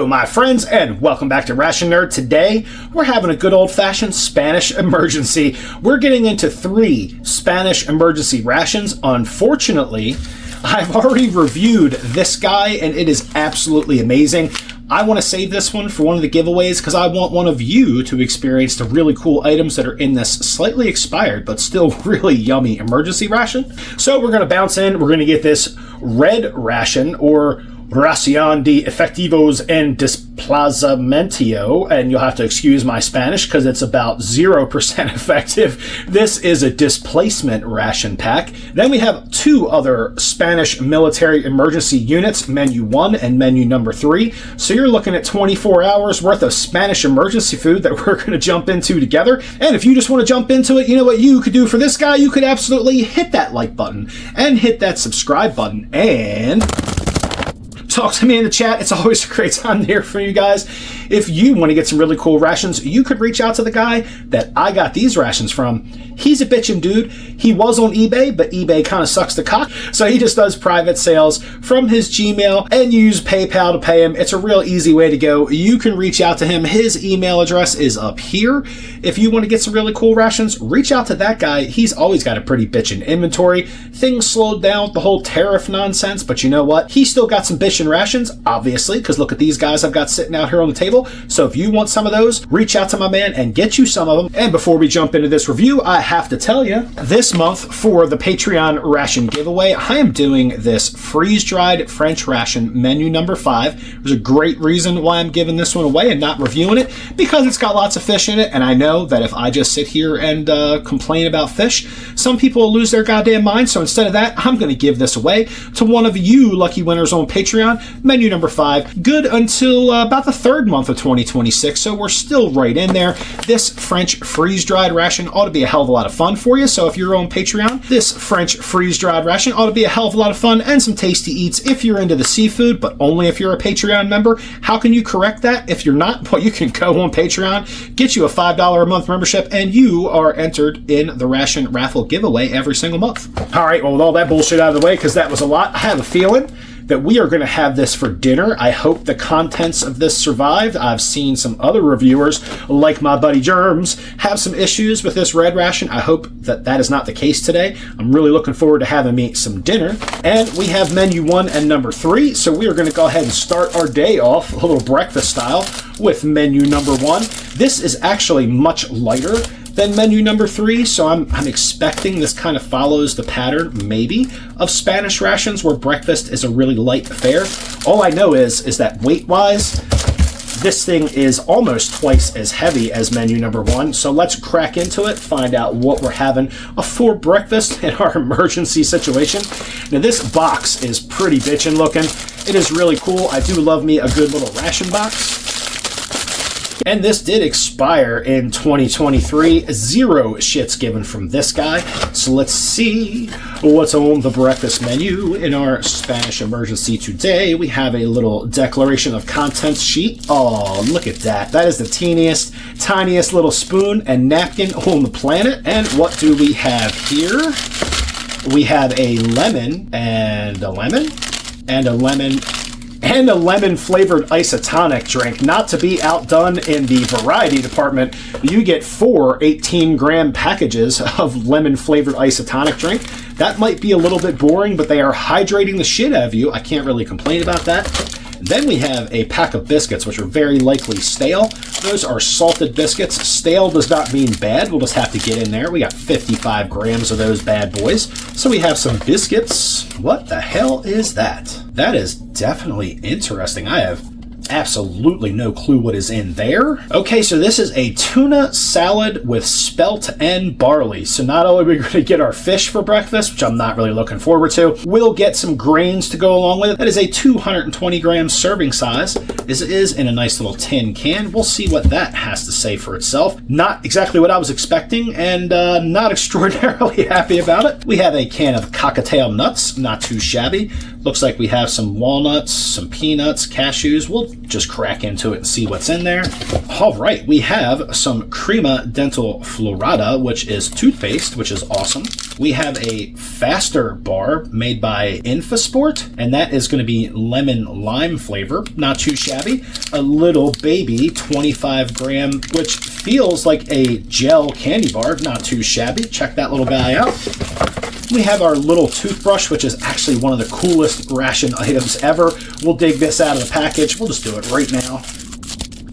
my friends, and welcome back to Ration Nerd. Today, we're having a good old-fashioned Spanish emergency. We're getting into 3 Spanish emergency rations. Unfortunately, I've already reviewed this guy, and it is absolutely amazing. I want to save this one for one of the giveaways because I want one of you to experience the really cool items that are in this slightly expired but still really yummy emergency ration. So we're going to bounce in. We're going to get this red ration, or Ración de Efectivos en Desplazamiento, and you'll have to excuse my Spanish because it's about 0% effective. This is a displacement ration pack. Then we have 2 other Spanish military emergency units, menu 1 and menu number 3. So you're looking at 24 hours worth of Spanish emergency food that we're going to jump into together. And if you just want to jump into it, you know what you could do for this guy? You could absolutely hit that like button and hit that subscribe button and talk to me in the chat. It's always a great time to hear from you guys. If you want to get some really cool rations, you could reach out to the guy that I got these rations from. He's a bitchin' dude. He was on eBay, but eBay kind of sucks the cock. So he just does private sales from his Gmail and use PayPal to pay him. It's a real easy way to go. You can reach out to him. His email address is up here. If you want to get some really cool rations, reach out to that guy. He's always got a pretty bitchin' inventory. Things slowed down with the whole tariff nonsense, but you know what? He still got some bitchin' rations, obviously, because look at these guys I've got sitting out here on the table. So if you want some of those, reach out to my man and get you some of them. And before we jump into this review, I have to tell you, this month for the Patreon ration giveaway, I am doing this freeze-dried French ration menu number 5. There's a great reason why I'm giving this one away and not reviewing it, because it's got lots of fish in it, and I know that if I just sit here and complain about fish, some people will lose their goddamn mind. So instead of that, I'm going to give this away to one of you lucky winners on Patreon. Menu number 5, good until about the 3rd month of 2026, so we're still right in there. This French freeze-dried ration ought to be a hell of a lot of fun for you, so if you're on Patreon, this French freeze-dried ration ought to be a hell of a lot of fun and some tasty eats if you're into the seafood, but only if you're a Patreon member. How can you correct that? If you're not, well, you can go on Patreon, get you a $5 a month membership, and you are entered in the ration raffle giveaway every single month. All right, well, with all that bullshit out of the way, because that was a lot, I have a feeling that we are going to have this for dinner. I hope the contents of this survived. I've seen some other reviewers, like my buddy Germs, have some issues with this red ration. I hope that that is not the case today. I'm really looking forward to having me some dinner. And we have menu 1 and number 3, so we are going to go ahead and start our day off a little breakfast style with menu number 1. This is actually much lighter than menu number 3, so I'm expecting this kind of follows the pattern, maybe, of Spanish rations where breakfast is a really light fare. All I know is that weight-wise, this thing is almost twice as heavy as menu number 1, so let's crack into it, find out what we're having for breakfast in our emergency situation. Now, this box is pretty bitchin' looking. It is really cool. I do love me a good little ration box. And this did expire in 2023. 0 shits given from this guy. So let's see what's on the breakfast menu in our Spanish emergency today. We have a little declaration of contents sheet. Oh, look at that. That is the teeniest, tiniest little spoon and napkin on the planet. And what do we have here? We have a lemon and a lemon and a lemon and a lemon-flavored isotonic drink. Not to be outdone in the variety department, you get 4 18-gram packages of lemon-flavored isotonic drink. That might be a little bit boring, but they are hydrating the shit out of you. I can't really complain about that. Then we have a pack of biscuits, which are very likely stale. Those are salted biscuits. Stale does not mean bad. We'll just have to get in there. We got 55 grams of those bad boys. So we have some biscuits. What the hell is that? That is definitely interesting. I have absolutely no clue what is in there. Okay, so this is a tuna salad with spelt and barley. So not only are we going to get our fish for breakfast, which I'm not really looking forward to, we'll get some grains to go along with it. That is a 220 gram serving size. This is in a nice little tin can. We'll see what that has to say for itself. Not exactly what I was expecting, and not extraordinarily happy about it. We have a can of cocktail nuts, not too shabby. Looks like we have some walnuts, some peanuts, cashews. We'll just crack into it and see what's in there. All right, we have some Crema Dental Florada, which is toothpaste, which is awesome. We have a faster bar made by Infasport, and that is going to be lemon lime flavor. Not too shabby. A little baby 25 gram, which feels like a gel candy bar. Not too shabby. Check that little guy out. We have our little toothbrush, which is actually one of the coolest ration items ever. We'll dig this out of the package. We'll just do it right now.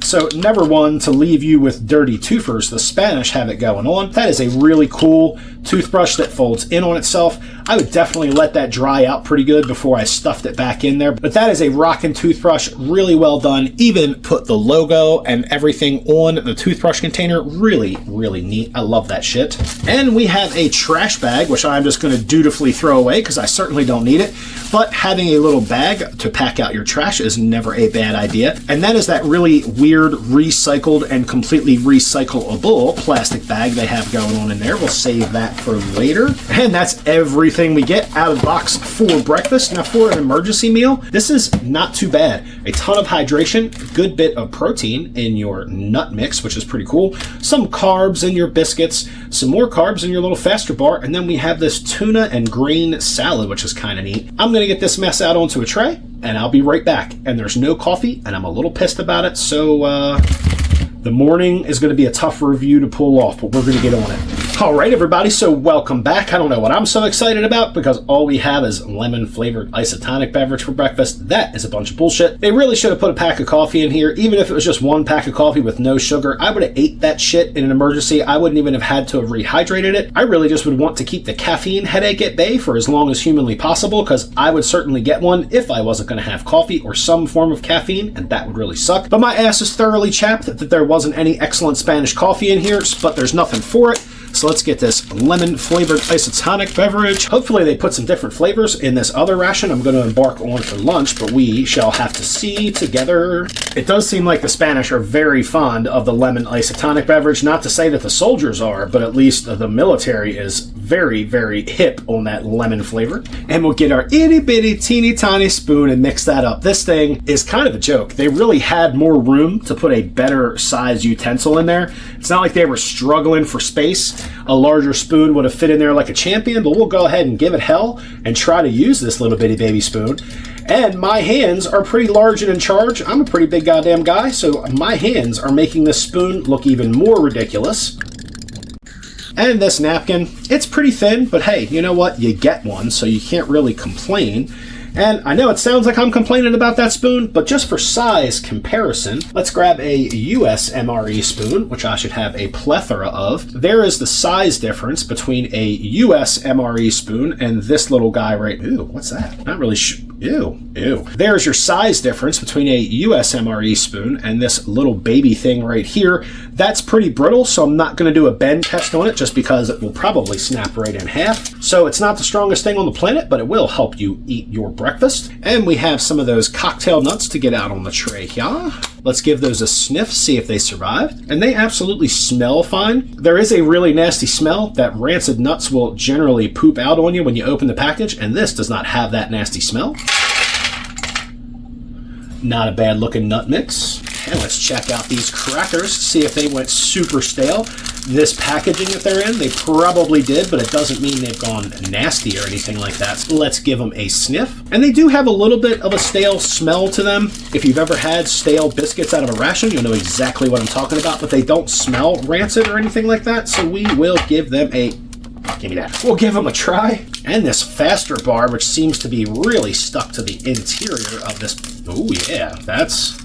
So, never one to leave you with dirty toothers. The Spanish have it going on. That is a really cool toothbrush that folds in on itself. I would definitely let that dry out pretty good before I stuffed it back in there. But that is a rockin' toothbrush. Really well done. Even put the logo and everything on the toothbrush container. Really, really neat. I love that shit. And we have a trash bag, which I'm just going to dutifully throw away because I certainly don't need it. But having a little bag to pack out your trash is never a bad idea. And that is that really weird recycled and completely recyclable plastic bag they have going on in there. We'll save that for later. And that's everything we get out of the box for breakfast. Now for an emergency meal, this is not too bad. A ton of hydration, a good bit of protein in your nut mix, which is pretty cool. Some carbs in your biscuits, some more carbs in your little faster bar, and then we have this tuna and grain salad, which is kind of neat. I'm going to get this mess out onto a tray, and I'll be right back. And there's no coffee, and I'm a little pissed about it, so the morning is going to be a tough review to pull off, but we're going to get on it. All right, everybody, so welcome back. I don't know what I'm so excited about because all we have is lemon-flavored isotonic beverage for breakfast. That is a bunch of bullshit. They really should have put a pack of coffee in here. Even if it was just one pack of coffee with no sugar, I would have ate that shit in an emergency. I wouldn't even have had to have rehydrated it. I really just would want to keep the caffeine headache at bay for as long as humanly possible because I would certainly get one if I wasn't going to have coffee or some form of caffeine, and that would really suck. But my ass is thoroughly chapped that there wasn't any excellent Spanish coffee in here, but there's nothing for it. So let's get this lemon-flavored isotonic beverage. Hopefully they put some different flavors in this other ration I'm going to embark on for lunch, but we shall have to see together. It does seem like the Spanish are very fond of the lemon isotonic beverage. Not to say that the soldiers are, but at least the military is very, very hip on that lemon flavor. And we'll get our itty-bitty teeny-tiny spoon and mix that up. This thing is kind of a joke. They really had more room to put a better size utensil in there. It's not like they were struggling for space. A larger spoon would have fit in there like a champion, but we'll go ahead and give it hell and try to use this little bitty baby spoon. And my hands are pretty large and in charge. I'm a pretty big goddamn guy, so my hands are making this spoon look even more ridiculous. And this napkin, it's pretty thin, but hey, you know what? You get one, so you can't really complain. And I know it sounds like I'm complaining about that spoon, but just for size comparison, let's grab a US MRE spoon, which I should have a plethora of. There is the size difference between a US MRE spoon and this little guy right... Ooh, what's that? Not really Ew. There's your size difference between a US MRE spoon and this little baby thing right here. That's pretty brittle, so I'm not going to do a bend test on it just because it will probably snap right in half. So it's not the strongest thing on the planet, but it will help you eat your breakfast. And we have some of those cocktail nuts to get out on the tray here. Let's give those a sniff, see if they survived. And they absolutely smell fine. There is a really nasty smell that rancid nuts will generally poop out on you when you open the package, and this does not have that nasty smell. Not a bad looking nut mix. And let's check out these crackers, see if they went super stale. This packaging that they're in, they probably did, but it doesn't mean they've gone nasty or anything like that. So let's give them a sniff. And they do have a little bit of a stale smell to them. If you've ever had stale biscuits out of a ration, you'll know exactly what I'm talking about, but they don't smell rancid or anything like that. So we will give them a... Give me that. We'll give them a try. And this faster bar, which seems to be really stuck to the interior of this... Oh yeah, that's...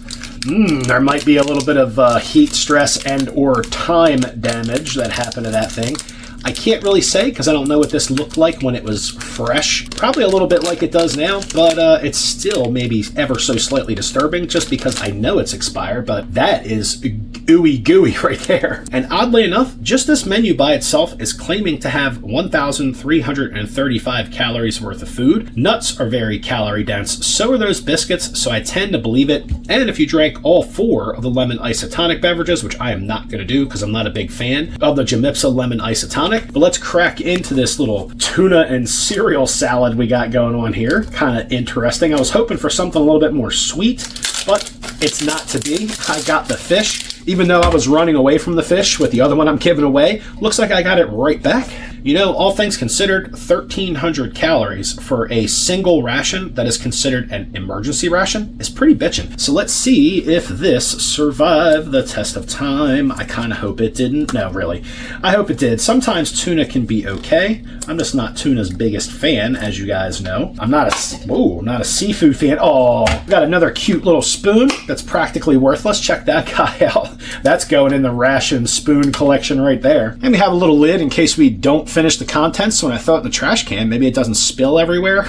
there might be a little bit of heat stress and or time damage that happened to that thing. I can't really say because I don't know what this looked like when it was fresh. Probably a little bit like it does now, but it's still maybe ever so slightly disturbing just because I know it's expired, but that is ooey gooey right there. And oddly enough, just this menu by itself is claiming to have 1,335 calories worth of food. Nuts are very calorie dense, so are those biscuits, so I tend to believe it. And if you drank all 4 of the lemon isotonic beverages, which I am not going to do because I'm not a big fan of the Jamipsa lemon isotonic, but let's crack into this little tuna and cereal salad we got going on here. Kind of interesting. I was hoping for something a little bit more sweet, but it's not to be. I got the fish, even though I was running away from the fish with the other one I'm giving away. Looks like I got it right back. You know, all things considered, 1,300 calories for a single ration that is considered an emergency ration is pretty bitchin'. So let's see if this survived the test of time. I kind of hope it didn't. No, really. I hope it did. Sometimes tuna can be okay. I'm just not tuna's biggest fan, as you guys know. I'm not a seafood fan. Oh, got another cute little spoon that's practically worthless. Check that guy out. That's going in the ration spoon collection right there. And we have a little lid in case we don't finish the contents. So when I throw it in the trash can, maybe it doesn't spill everywhere.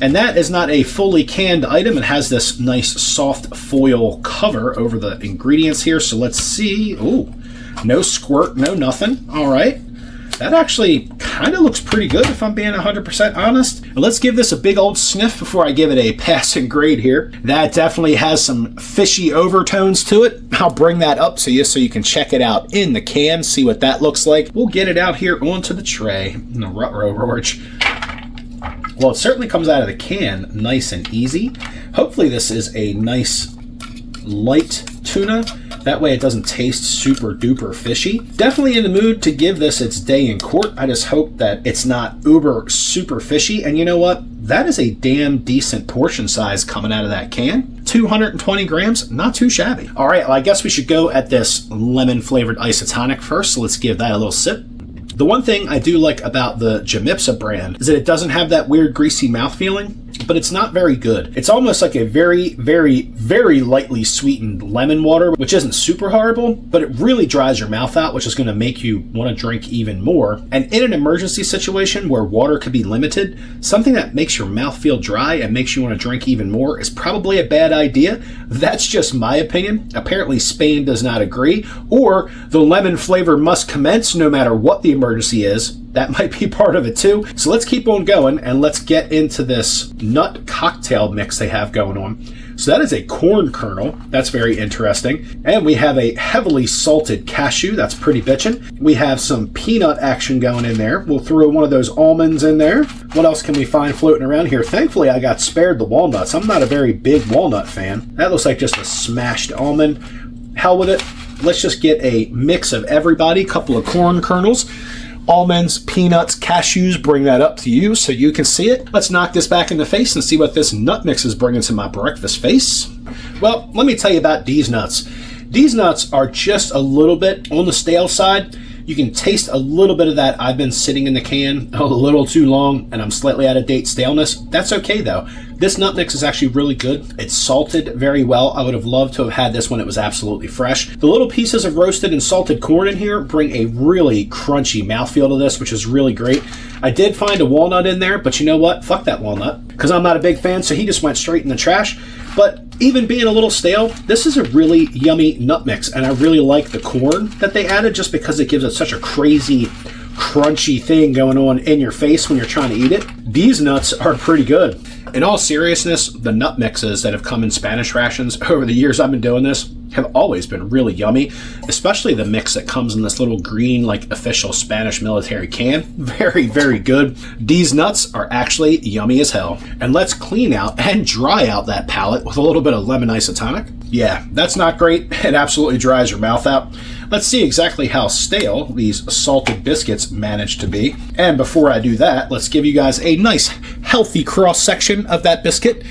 And that is not a fully canned item. It has this nice soft foil cover over the ingredients here. So let's see. Ooh, no squirt, no nothing. All right. That actually kind of looks pretty good if I'm being 100% honest. And let's give this a big old sniff before I give it a passing grade here. That definitely has some fishy overtones to it. I'll bring that up to you so you can check it out in the can, see what that looks like. We'll get it out here onto the tray. No, Roach. Well, it certainly comes out of the can nice and easy. Hopefully this is a nice light tuna. That way it doesn't taste super duper fishy. Definitely in the mood to give this its day in court. I just hope that it's not uber super fishy. And you know what? That is a damn decent portion size coming out of that can. 220 grams, not too shabby. All right, well, I guess we should go at this lemon flavored isotonic first. So let's give that a little sip. The one thing I do like about the CBOUHAPODU brand is that it doesn't have that weird greasy mouth feeling, but it's not very good. It's almost like a very, very, very lightly sweetened lemon water, which isn't super horrible, but it really dries your mouth out, which is going to make you want to drink even more. And in an emergency situation where water could be limited, something that makes your mouth feel dry and makes you want to drink even more is probably a bad idea. That's just my opinion. Apparently Spain does not agree, or the lemon flavor must commence no matter what the emergency is. That might be part of it too. So let's keep on going and let's get into this nut cocktail mix they have going on. So that is a corn kernel. That's very interesting. And we have a heavily salted cashew. That's pretty bitchin'. We have some peanut action going in there. We'll throw one of those almonds in there. What else can we find floating around here? Thankfully, I got spared the walnuts. I'm not a very big walnut fan. That looks like just a smashed almond. Hell with it. Let's just get a mix of everybody. Couple of corn kernels. Almonds, peanuts, cashews, bring that up to you so you can see it. Let's knock this back in the face and see what this nut mix is bringing to my breakfast face. Well, let me tell you about these nuts. These nuts are just a little bit on the stale side. You can taste a little bit of that. I've been sitting in the can a little too long and I'm slightly out of date staleness. That's okay though. This nut mix is actually really good. It's salted very well. I would have loved to have had this when it was absolutely fresh. The little pieces of roasted and salted corn in here bring a really crunchy mouthfeel to this, which is really great. I did find a walnut in there, but you know what? Fuck that walnut, because I'm not a big fan, so he just went straight in the trash. But even being a little stale, this is a really yummy nut mix, and I really like the corn that they added just because it gives it such a crazy, crunchy thing going on in your face when you're trying to eat it. These nuts are pretty good. In all seriousness, the nut mixes that have come in Spanish rations over the years I've been doing this have always been really yummy, especially the mix that comes in this little green, like official Spanish military can. Very, very good. These nuts are actually yummy as hell. And let's clean out and dry out that palate with a little bit of lemon isotonic. Yeah, that's not great. It absolutely dries your mouth out. Let's see exactly how stale these salted biscuits manage to be. And before I do that, let's give you guys a nice, healthy cross-section of that biscuit.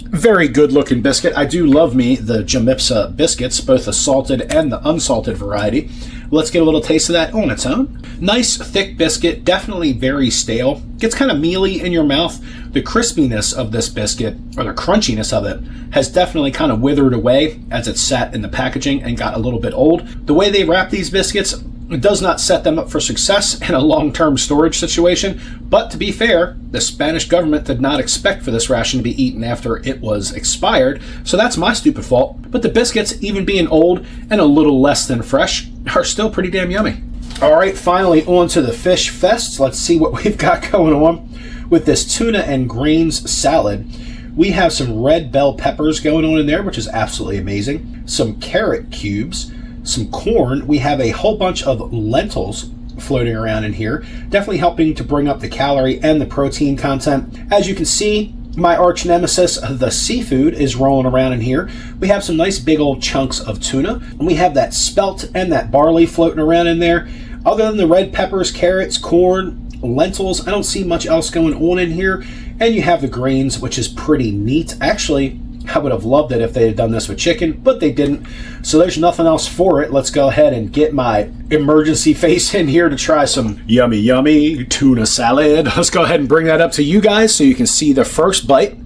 Very good looking biscuit. I do love me the CBOUHAPODU biscuits, both the salted and the unsalted variety. Let's get a little taste of that on its own. Nice thick biscuit, definitely very stale. Gets kind of mealy in your mouth. The crispiness of this biscuit, or the crunchiness of it, has definitely kind of withered away as it sat in the packaging and got a little bit old. The way they wrap these biscuits does not set them up for success in a long-term storage situation, but to be fair, the Spanish government did not expect for this ration to be eaten after it was expired, so that's my stupid fault. But the biscuits, even being old and a little less than fresh, are still pretty damn yummy. All right, finally on to the fish fest. Let's see what we've got going on with this tuna and grains salad. We have some red bell peppers going on in there, which is absolutely amazing. Some carrot cubes, some corn. We have a whole bunch of lentils floating around in here, definitely helping to bring up the calorie and the protein content. As you can see, My arch nemesis, the seafood, is rolling around in here. We have some nice big old chunks of tuna, and we have that spelt and that barley floating around in there. Other than the red peppers, carrots, corn, lentils, I don't see much else going on in here. And you have the grains, which is pretty neat. Actually, I would have loved it if they had done this with chicken, but they didn't. So there's nothing else for it. Let's go ahead and get my emergency face in here to try some yummy, yummy tuna salad. Let's go ahead and bring that up to you guys so you can see the first bite.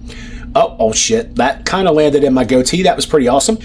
Oh shit. That kind of landed in my goatee. That was pretty awesome.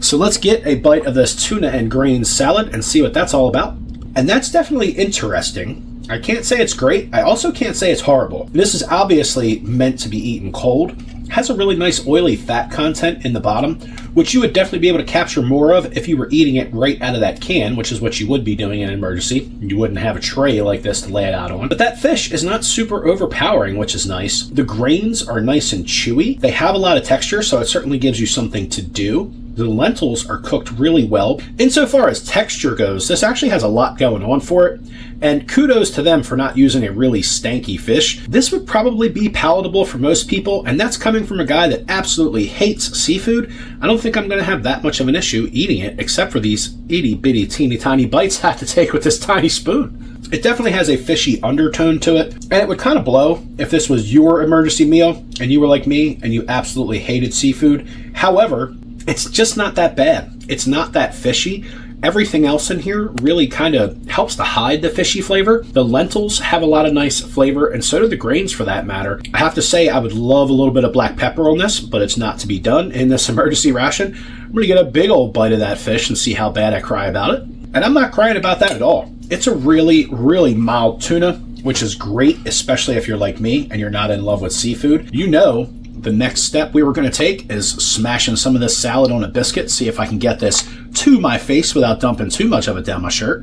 So let's get a bite of this tuna and grains salad and see what that's all about. And that's definitely interesting. I can't say it's great. I also can't say it's horrible. This is obviously meant to be eaten cold. It has a really nice oily fat content in the bottom, which you would definitely be able to capture more of if you were eating it right out of that can, which is what you would be doing in an emergency. You wouldn't have a tray like this to lay it out on. But that fish is not super overpowering, which is nice. The grains are nice and chewy. They have a lot of texture, so it certainly gives you something to do. The lentils are cooked really well. Insofar as texture goes, this actually has a lot going on for it. And kudos to them for not using a really stanky fish. This would probably be palatable for most people, and that's coming from a guy that absolutely hates seafood. I don't think I'm going to have that much of an issue eating it, except for these itty bitty teeny tiny bites I have to take with this tiny spoon. It definitely has a fishy undertone to it, and it would kind of blow if this was your emergency meal and you were like me and you absolutely hated seafood. However, it's just not that bad. It's not that fishy. Everything else in here really kind of helps to hide the fishy flavor. The lentils have a lot of nice flavor, and so do the grains for that matter. I have to say I would love a little bit of black pepper on this, but it's not to be done in this emergency ration. I'm going to get a big old bite of that fish and see how bad I cry about it. And I'm not crying about that at all. It's a really, really mild tuna, which is great, especially if you're like me and you're not in love with seafood. You know, the next step we were going to take is smashing some of this salad on a biscuit, see if I can get this to my face without dumping too much of it down my shirt.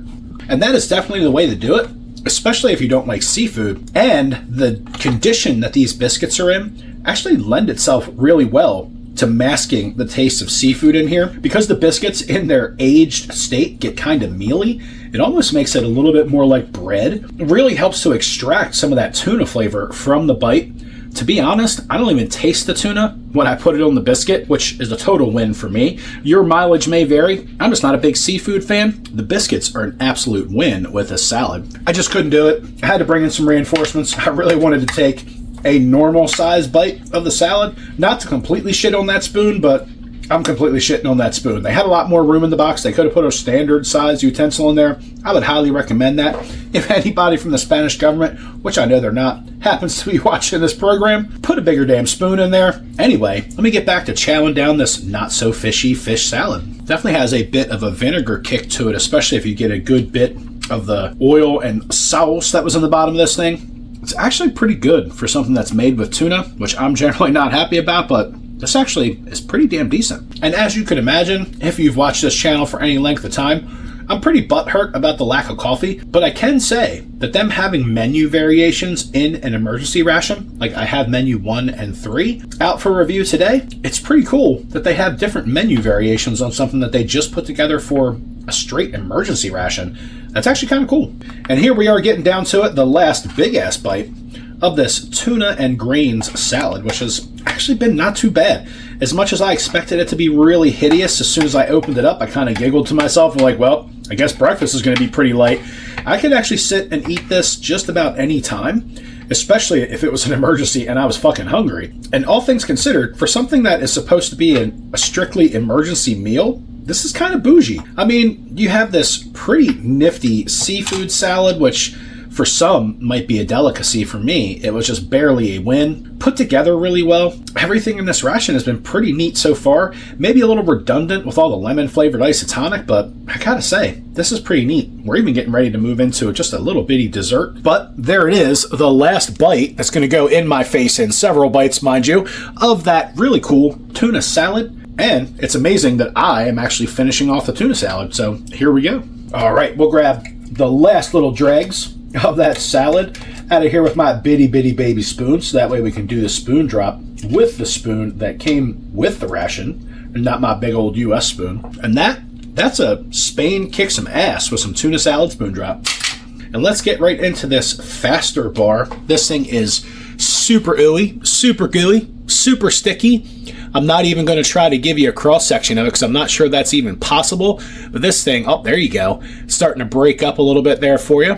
And that is definitely the way to do it, especially if you don't like seafood. And the condition that these biscuits are in actually lend itself really well to masking the taste of seafood in here. Because the biscuits in their aged state get kind of mealy, it almost makes it a little bit more like bread. It really helps to extract some of that tuna flavor from the bite. To be honest, I don't even taste the tuna when I put it on the biscuit, which is a total win for me. Your mileage may vary. I'm just not a big seafood fan. The biscuits are an absolute win with a salad. I just couldn't do it. I had to bring in some reinforcements. I really wanted to take a normal size bite of the salad. Not to completely shit on that spoon, but I'm completely shitting on that spoon. They had a lot more room in the box. They could have put a standard size utensil in there. I would highly recommend that. If anybody from the Spanish government, which I know they're not, happens to be watching this program, put a bigger damn spoon in there. Anyway, let me get back to chowing down this not so fishy fish salad. Definitely has a bit of a vinegar kick to it, especially if you get a good bit of the oil and sauce that was in the bottom of this thing. It's actually pretty good for something that's made with tuna, which I'm generally not happy about, but this actually is pretty damn decent. And as you can imagine, if you've watched this channel for any length of time, I'm pretty butthurt about the lack of coffee, but I can say that them having menu variations in an emergency ration, like I have menu 1 and 3 out for review today, it's pretty cool that they have different menu variations on something that they just put together for a straight emergency ration. That's actually kind of cool. And here we are getting down to it, the last big ass bite of this tuna and grains salad, which has actually been not too bad. As much as I expected it to be really hideous, as soon as I opened it up, I kind of giggled to myself and like, well, I guess breakfast is going to be pretty light. I could actually sit and eat this just about any time, especially if it was an emergency and I was fucking hungry. And all things considered, for something that is supposed to be a strictly emergency meal, this is kind of bougie. I mean, you have this pretty nifty seafood salad, which for some might be a delicacy. For me, it was just barely a win. Put together really well. Everything in this ration has been pretty neat so far. Maybe a little redundant with all the lemon flavored isotonic, but I gotta say, this is pretty neat. We're even getting ready to move into just a little bitty dessert. But there it is, the last bite that's gonna go in my face in several bites, mind you, of that really cool tuna salad. And it's amazing that I am actually finishing off the tuna salad. So here we go. All right, we'll grab the last little dregs of that salad out of here with my bitty baby spoon, so that way we can do the spoon drop with the spoon that came with the ration and not my big old US spoon. And that's a Spain kick some ass with some tuna salad spoon drop. And let's get right into this faster bar. This thing is Super ooey, super gooey, super sticky. I'm not even going to try to give you a cross section of it because I'm not sure that's even possible. But this thing, oh, there you go, starting to break up a little bit there for you.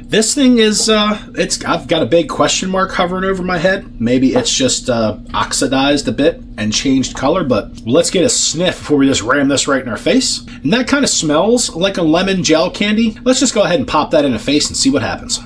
This thing is, I've got a big question mark hovering over my head. Maybe it's just oxidized a bit and changed color, but let's get a sniff before we just ram this right in our face. And that kind of smells like a lemon gel candy. Let's just go ahead and pop that in the face and see what happens.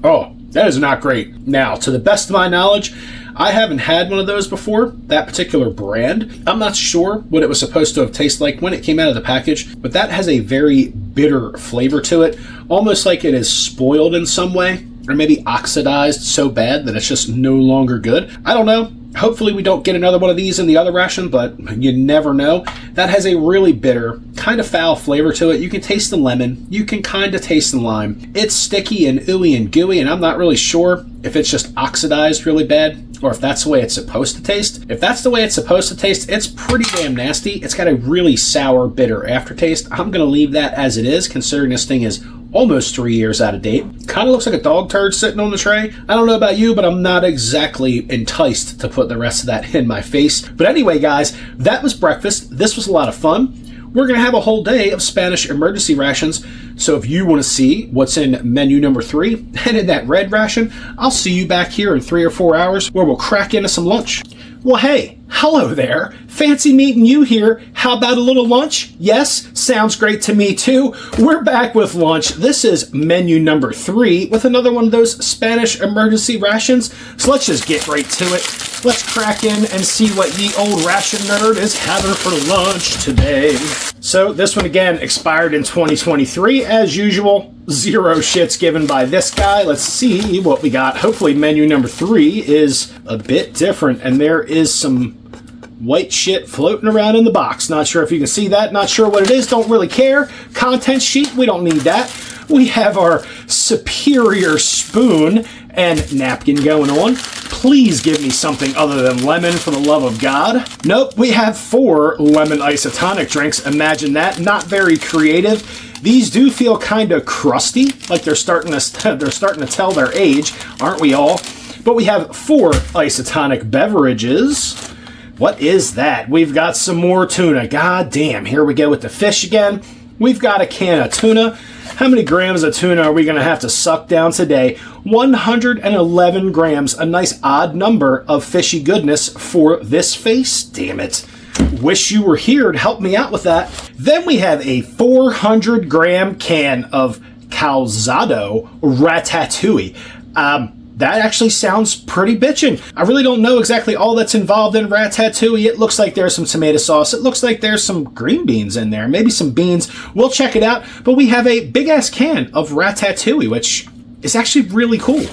Oh, that is not great. Now, to the best of my knowledge, I haven't had one of those before, that particular brand. I'm not sure what it was supposed to have tasted like when it came out of the package, but that has a very bitter flavor to it, almost like it is spoiled in some way, or maybe oxidized so bad that it's just no longer good. I don't know. Hopefully we don't get another one of these in the other ration, but you never know. That has a really bitter, kind of foul flavor to it. You can taste the lemon. You can kind of taste the lime. It's sticky and ooey and gooey, and I'm not really sure if it's just oxidized really bad or if that's the way it's supposed to taste. If that's the way it's supposed to taste, it's pretty damn nasty. It's got a really sour, bitter aftertaste. I'm going to leave that as it is, considering this thing is almost 3 years out of date. Kind of looks like a dog turd sitting on the tray. I don't know about you, but I'm not exactly enticed to put the rest of that in my face. But anyway, guys, that was breakfast. This was a lot of fun. We're going to have a whole day of Spanish emergency rations. So if you want to see what's in menu number 3 and in that red ration, I'll see you back here in 3 or 4 hours where we'll crack into some lunch. Well, hey, hello there. Fancy meeting you here. How about a little lunch? Yes, sounds great to me too. We're back with lunch. This is menu number 3 with another one of those Spanish emergency rations. So let's just get right to it. Let's crack in and see what ye old ration nerd is having for lunch today. So this one again expired in 2023 as usual. 0 shits given by this guy. Let's see what we got. Hopefully menu number 3 is a bit different and there is some white shit floating around in the box. Not sure if you can see that. Not sure what it is. Don't really care. Content sheet. We don't need that. We have our superior spoon and napkin going on. Please give me something other than lemon for the love of God. Nope, we have 4 lemon isotonic drinks. Imagine that. Not very creative. These do feel kind of crusty, like they're starting to tell their age, aren't we all? But we have 4 isotonic beverages. What is that? We've got some more tuna. God damn, here we go with the fish again. We've got a can of tuna. How many grams of tuna are we going to have to suck down today? 111 grams, a nice odd number of fishy goodness for this face. Damn it. Wish you were here to help me out with that. Then we have a 400-gram can of calzado ratatouille. That actually sounds pretty bitchin'. I really don't know exactly all that's involved in ratatouille. It looks like there's some tomato sauce. It looks like there's some green beans in there, maybe some beans. We'll check it out. But we have a big-ass can of ratatouille, which is actually really cool.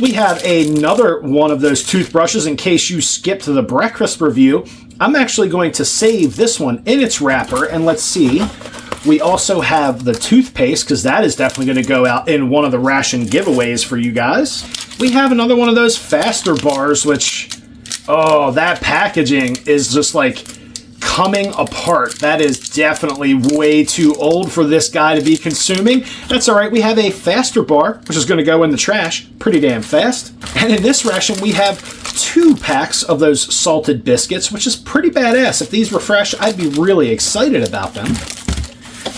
We have another one of those toothbrushes in case you skipped the breakfast review. I'm actually going to save this one in its wrapper, and let's see. We also have the toothpaste, because that is definitely going to go out in one of the ration giveaways for you guys. We have another one of those faster bars, which, oh, that packaging is just like coming apart. That is definitely way too old for this guy to be consuming. That's all right. We have a faster bar, which is going to go in the trash pretty damn fast. And in this ration, we have 2 packs of those salted biscuits, which is pretty badass. If these were fresh, I'd be really excited about them.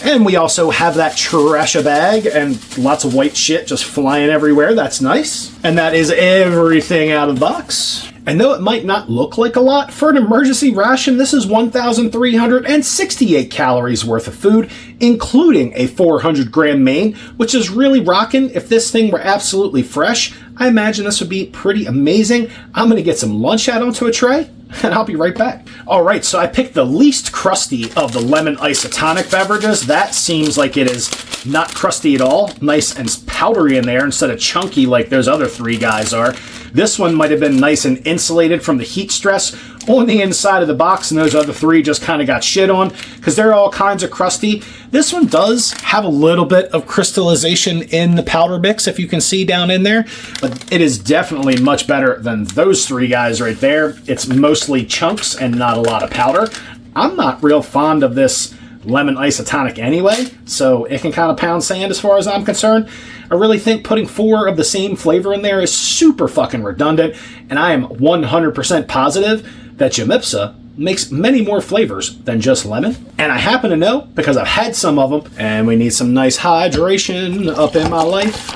And we also have that trash bag and lots of white shit just flying everywhere. That's nice. And that is everything out of the box. And though it might not look like a lot, for an emergency ration, this is 1,368 calories worth of food, including a 400-gram main, which is really rocking. If this thing were absolutely fresh, I imagine this would be pretty amazing. I'm going to get some lunch out onto a tray, and I'll be right back. All right, so I picked the least crusty of the lemon isotonic beverages. That seems like it is not crusty at all. Nice and powdery in there instead of chunky like those other 3 guys are. This one might have been nice and insulated from the heat stress on the inside of the box, and those other 3 just kind of got shit on because they're all kinds of crusty. This one does have a little bit of crystallization in the powder mix, if you can see down in there, but it is definitely much better than those 3 guys right there. It's mostly chunks and not a lot of powder. I'm not real fond of this lemon isotonic anyway, so it can kind of pound sand as far as I'm concerned. I really think putting 4 of the same flavor in there is super fucking redundant, and I am 100% positive that Jamipsa makes many more flavors than just lemon. And I happen to know because I've had some of them, and we need some nice hydration up in my life.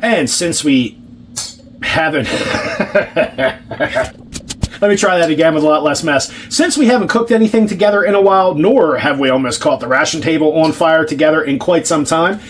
And since we haven't... Let me try that again with a lot less mess. Since we haven't cooked anything together in a while, nor have we almost caught the ration table on fire together in quite some time,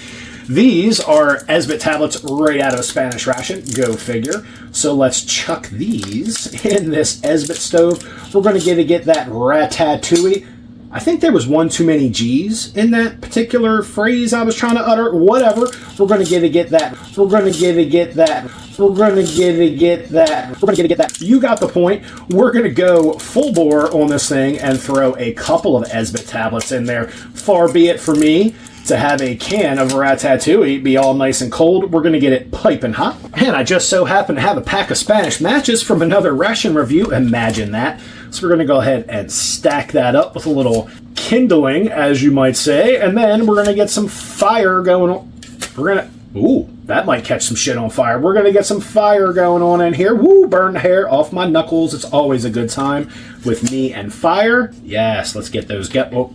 these are Esbit tablets right out of a Spanish ration. Go figure. So let's chuck these in this Esbit stove. We're going to get that ratatouille. I think there was one too many G's in that particular phrase I was trying to utter. Whatever. We're going to get that. We're going to get that. We're going to get that. We're going to get that. You got the point. We're going to go full bore on this thing and throw a couple of Esbit tablets in there. Far be it for me to have a can of ratatouille be all nice and cold. We're going to get it piping hot. And I just so happen to have a pack of Spanish matches from another ration review. Imagine that. So we're going to go ahead and stack that up with a little kindling, as you might say. And then we're going to get some fire going on. We're going to... Ooh, that might catch some shit on fire. We're going to get some fire going on in here. Woo, burn the hair off my knuckles. It's always a good time with me and fire. Yes, let's get those... Oh.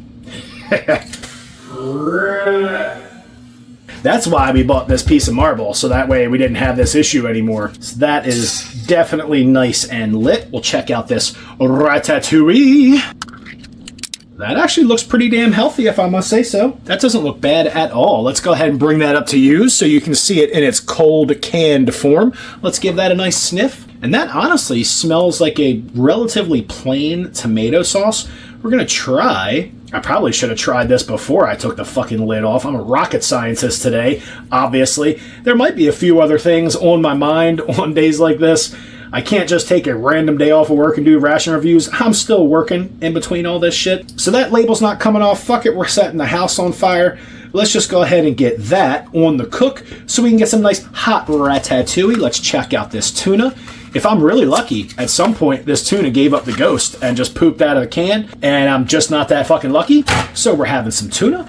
That's why we bought this piece of marble, so that way we didn't have this issue anymore. So that is definitely nice and lit. We'll check out this ratatouille. That actually looks pretty damn healthy, if I must say so. That doesn't look bad at all. Let's go ahead and bring that up to use so you can see it in its cold canned form. Let's give that a nice sniff. And that honestly smells like a relatively plain tomato sauce. We're going to try... I probably should have tried this before I took the fucking lid off. I'm a rocket scientist today, obviously. There might be a few other things on my mind on days like this. I can't just take a random day off of work and do ration reviews. I'm still working in between all this shit. So that label's not coming off. Fuck it, we're setting the house on fire. Let's just go ahead and get that on the cook so we can get some nice hot ratatouille. Let's check out this tuna. If I'm really lucky, at some point this tuna gave up the ghost and just pooped out of the can, and I'm just not that fucking lucky. So we're having some tuna.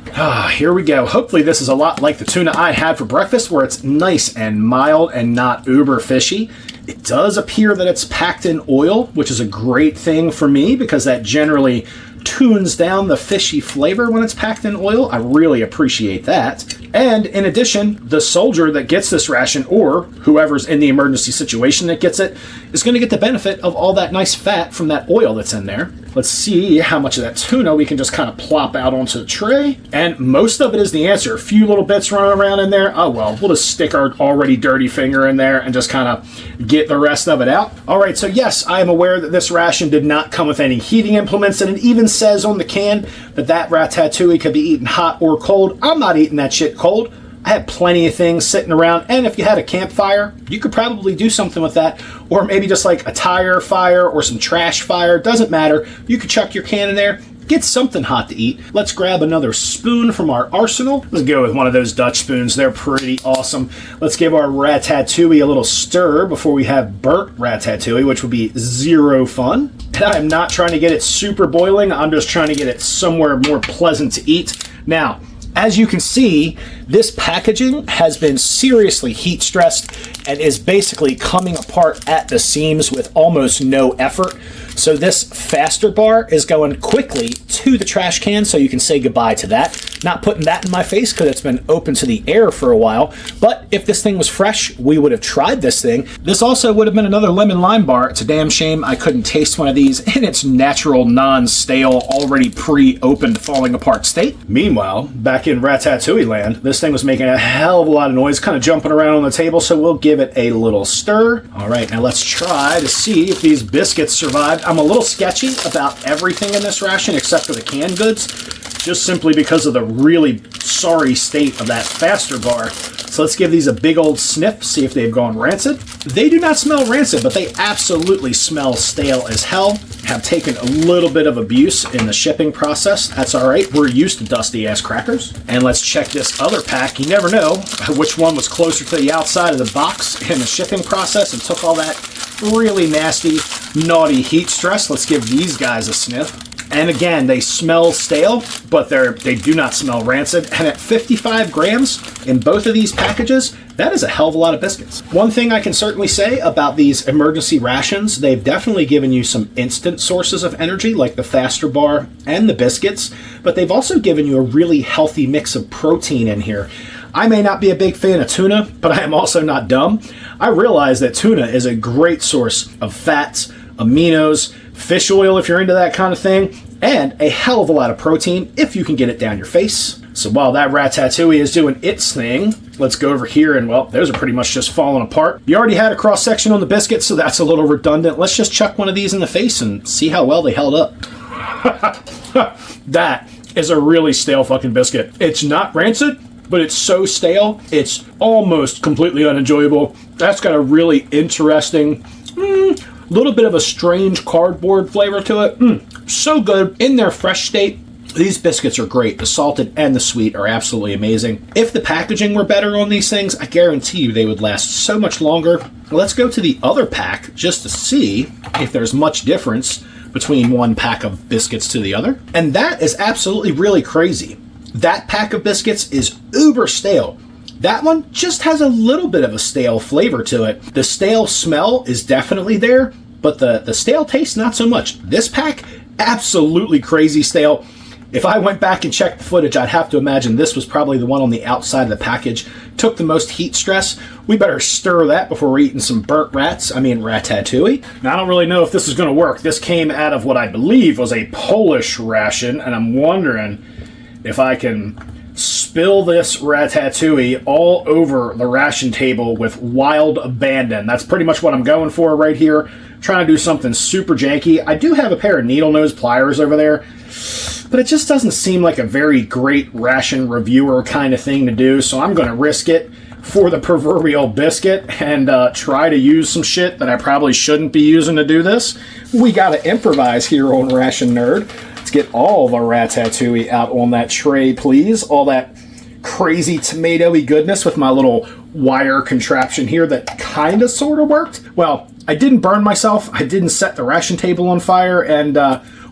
Here we go. Hopefully this is a lot like the tuna I had for breakfast, where it's nice and mild and not uber fishy. It does appear that it's packed in oil, which is a great thing for me because that generally tunes down the fishy flavor when it's packed in oil. I really appreciate that. And in addition, the soldier that gets this ration, or whoever's in the emergency situation that gets it, is going to get the benefit of all that nice fat from that oil that's in there. Let's see how much of that tuna we can just kind of plop out onto the tray. And most of it is the answer. A few little bits running around in there. Oh well, we'll just stick our already dirty finger in there and just kind of get the rest of it out. Alright, so yes, I am aware that this ration did not come with any heating implements, and it even says on the can that ratatouille could be eaten hot or cold. I'm not eating that shit cold. I have plenty of things sitting around, and if you had a campfire, you could probably do something with that, or maybe just like a tire fire or some trash fire. Doesn't matter. You could chuck your can in there, get something hot to eat. Let's grab another spoon from our arsenal. Let's go with one of those Dutch spoons. They're pretty awesome. Let's give our ratatouille a little stir before we have burnt ratatouille, which would be zero fun. And I'm not trying to get it super boiling. I'm just trying to get it somewhere more pleasant to eat. Now, as you can see, this packaging has been seriously heat stressed and is basically coming apart at the seams with almost no effort. So this faster bar is going quickly to the trash can, so you can say goodbye to that. Not putting that in my face because it's been open to the air for a while, but if this thing was fresh, we would have tried this thing. This also would have been another lemon lime bar. It's a damn shame I couldn't taste one of these in its natural, non-stale, already pre-opened, falling apart state. Meanwhile, back in Ratatouille land, this thing was making a hell of a lot of noise, kind of jumping around on the table, so we'll give it a little stir. All right, now let's try to see if these biscuits survived. I'm a little sketchy about everything in this ration except for the canned goods, just simply because of the really sorry state of that faster bar. So let's give these a big old sniff, see if they've gone rancid. They do not smell rancid, but they absolutely smell stale as hell. Have taken a little bit of abuse in the shipping process. That's all right. We're used to dusty ass crackers. And let's check this other pack. You never know which one was closer to the outside of the box in the shipping process and took all that really nasty, naughty heat stress. Let's give these guys a sniff. And again, they smell stale, but they do not smell rancid. And at 55 grams in both of these packages, that is a hell of a lot of biscuits. One thing I can certainly say about these emergency rations, they've definitely given you some instant sources of energy, like the Faster Bar and the biscuits, but they've also given you a really healthy mix of protein in here. I may not be a big fan of tuna, but I am also not dumb. I realize that tuna is a great source of fats, aminos, fish oil if you're into that kind of thing, and a hell of a lot of protein if you can get it down your face. So while that ratatouille is doing its thing, let's go over here and, well, those are pretty much just falling apart. You already had a cross-section on the biscuit, so that's a little redundant. Let's just chuck one of these in the face and see how well they held up. That is a really stale fucking biscuit. It's not rancid, but it's so stale, it's almost completely unenjoyable. That's got a really interesting, little bit of a strange cardboard flavor to it. So good. In their fresh state, these biscuits are great. The salted and the sweet are absolutely amazing. If the packaging were better on these things, I guarantee you they would last so much longer. Let's go to the other pack just to see if there's much difference between one pack of biscuits to the other. And that is absolutely really crazy. That pack of biscuits is uber stale. That one just has a little bit of a stale flavor to it. The stale smell is definitely there, but the stale taste, not so much. This pack, absolutely crazy stale. If I went back and checked the footage, I'd have to imagine this was probably the one on the outside of the package. Took the most heat stress. We better stir that before we're eating some burnt ratatouille. Now, I don't really know if this is going to work. This came out of what I believe was a Polish ration, and I'm wondering if I can spill this ratatouille all over the ration table with wild abandon. That's pretty much what I'm going for right here. Trying to do something super janky. I do have a pair of needle nose pliers over there, but it just doesn't seem like a very great ration reviewer kind of thing to do, so I'm going to risk it for the proverbial biscuit and try to use some shit that I probably shouldn't be using to do this. We got to improvise here on Ration Nerd. Let's get all the ratatouille out on that tray, please. All that crazy tomatoey goodness with my little wire contraption here that kind of sort of worked. Well, I didn't burn myself. I didn't set the ration table on fire, and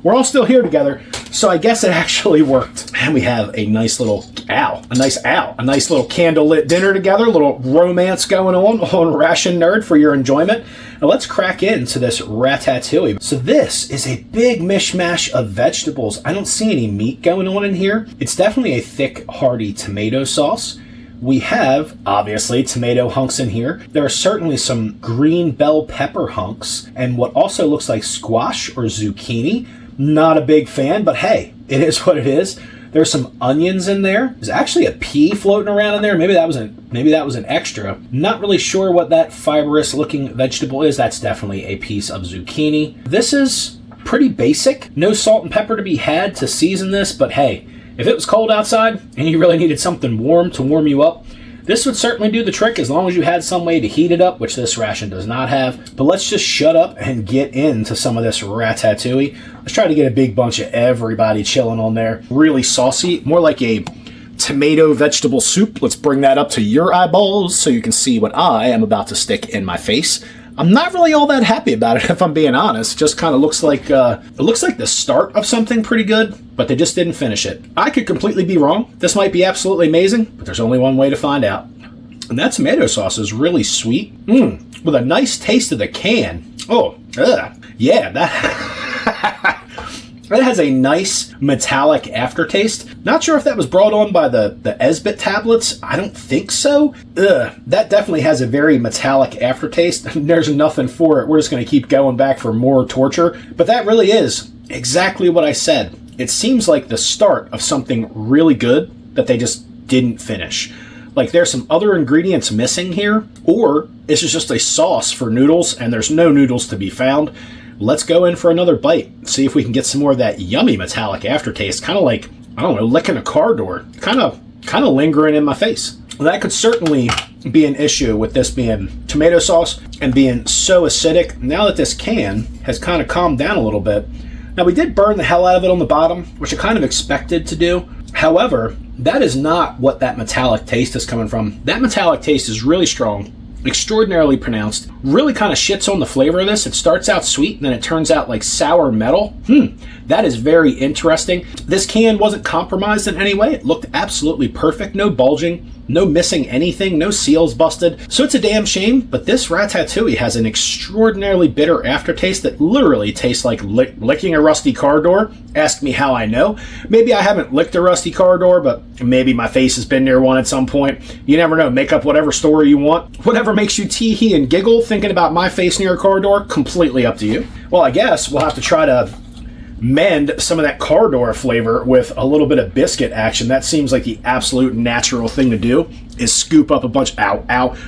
we're all still here together, so I guess it actually worked. And we have a nice little a nice little candlelit dinner together, a little romance going on Ration Nerd for your enjoyment. Now let's crack into this ratatouille. So this is a big mishmash of vegetables. I don't see any meat going on in here. It's definitely a thick, hearty tomato sauce. We have, obviously, tomato hunks in here. There are certainly some green bell pepper hunks and what also looks like squash or zucchini. Not a big fan, but hey, it is what it is. There's some onions in there. There's actually a pea floating around in there. Maybe that was an extra. Not really sure what that fibrous looking vegetable is. That's definitely a piece of zucchini. This is pretty basic. No salt and pepper to be had to season this, but hey, if it was cold outside and you really needed something warm to warm you up, this would certainly do the trick as long as you had some way to heat it up, which this ration does not have. But let's just shut up and get into some of this ratatouille. Let's try to get a big bunch of everybody chilling on there. Really saucy, more like a tomato vegetable soup. Let's bring that up to your eyeballs so you can see what I am about to stick in my face. I'm not really all that happy about it, if I'm being honest. Just kind of looks like the start of something pretty good, but they just didn't finish it. I could completely be wrong. This might be absolutely amazing, but there's only one way to find out. And that tomato sauce is really sweet, with a nice taste of the can. Oh, yeah, that that has a nice metallic aftertaste. Not sure if that was brought on by the Esbit tablets. I don't think so. That definitely has a very metallic aftertaste. There's nothing for it. We're just going to keep going back for more torture. But that really is exactly what I said. It seems like the start of something really good that they just didn't finish. Like there's some other ingredients missing here, or this is just a sauce for noodles and there's no noodles to be found. Let's go in for another bite. See if we can get some more of that yummy metallic aftertaste. Kind of like, I don't know, licking a car door. Kind of lingering in my face. Well, that could certainly be an issue with this being tomato sauce and being so acidic. Now that this can has kind of calmed down a little bit. Now we did burn the hell out of it on the bottom, which I kind of expected to do. However, that is not what that metallic taste is coming from. That metallic taste is really strong. extraordinarily pronounced. Really kind of shits on the flavor of this. It starts out sweet and then it turns out like sour metal. That is very interesting. This can wasn't compromised in any way. It looked absolutely perfect. No bulging, no missing anything, no seals busted. So it's a damn shame, but this Ratatouille has an extraordinarily bitter aftertaste that literally tastes like licking a rusty car door. Ask me how I know. Maybe I haven't licked a rusty car door, but maybe my face has been near one at some point. You never know. Make up whatever story you want. Whatever makes you tee-hee and giggle thinking about my face near a car door, completely up to you. Well, I guess we'll have to try to mend some of that car door flavor with a little bit of biscuit action. That seems like the absolute natural thing to do, is scoop up a bunch,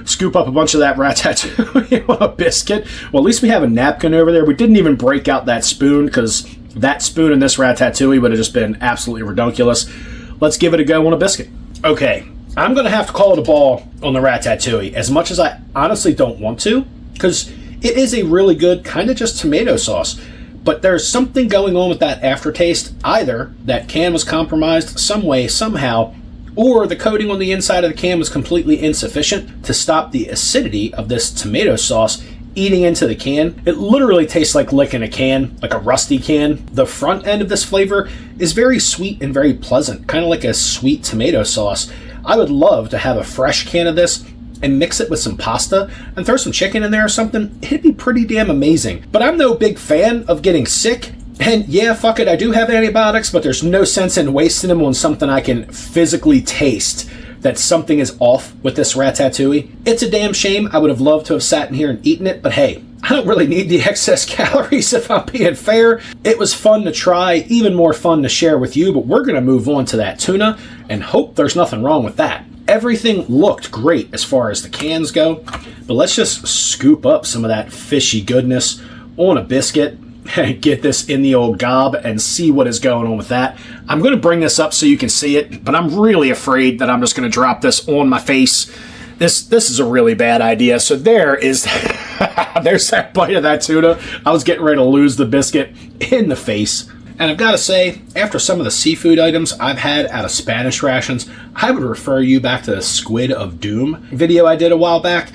scoop up a bunch of that Ratatouille on a biscuit. Well, at least we have a napkin over there. We didn't even break out that spoon, because that spoon in this Ratatouille would have just been absolutely redonkulous. Let's give it a go on a biscuit. Okay, I'm going to have to call it a ball on the Ratatouille, as much as I honestly don't want to, because it is a really good kind of just tomato sauce. But there's something going on with that aftertaste. Either that can was compromised some way, somehow, or the coating on the inside of the can was completely insufficient to stop the acidity of this tomato sauce eating into the can. It literally tastes like licking a can, like a rusty can. The front end of this flavor is very sweet and very pleasant, kind of like a sweet tomato sauce. I would love to have a fresh can of this and mix it with some pasta and throw some chicken in there or something. It'd be pretty damn amazing. But I'm no big fan of getting sick. And yeah, fuck it, I do have antibiotics, but there's no sense in wasting them on something I can physically taste that something is off with this Ratatouille. It's a damn shame. I would have loved to have sat in here and eaten it, but hey, I don't really need the excess calories if I'm being fair. It was fun to try, even more fun to share with you, but we're gonna move on to that tuna and hope there's nothing wrong with that. Everything looked great as far as the cans go, but let's just scoop up some of that fishy goodness on a biscuit and get this in the old gob and see what is going on with that. I'm going to bring this up so you can see it, but I'm really afraid that I'm just going to drop this on my face. This is a really bad idea. So there is, there's that bite of that tuna. I was getting ready to lose the biscuit in the face. And I've got to say, after some of the seafood items I've had out of Spanish rations, I would refer you back to the Squid of Doom video I did a while back.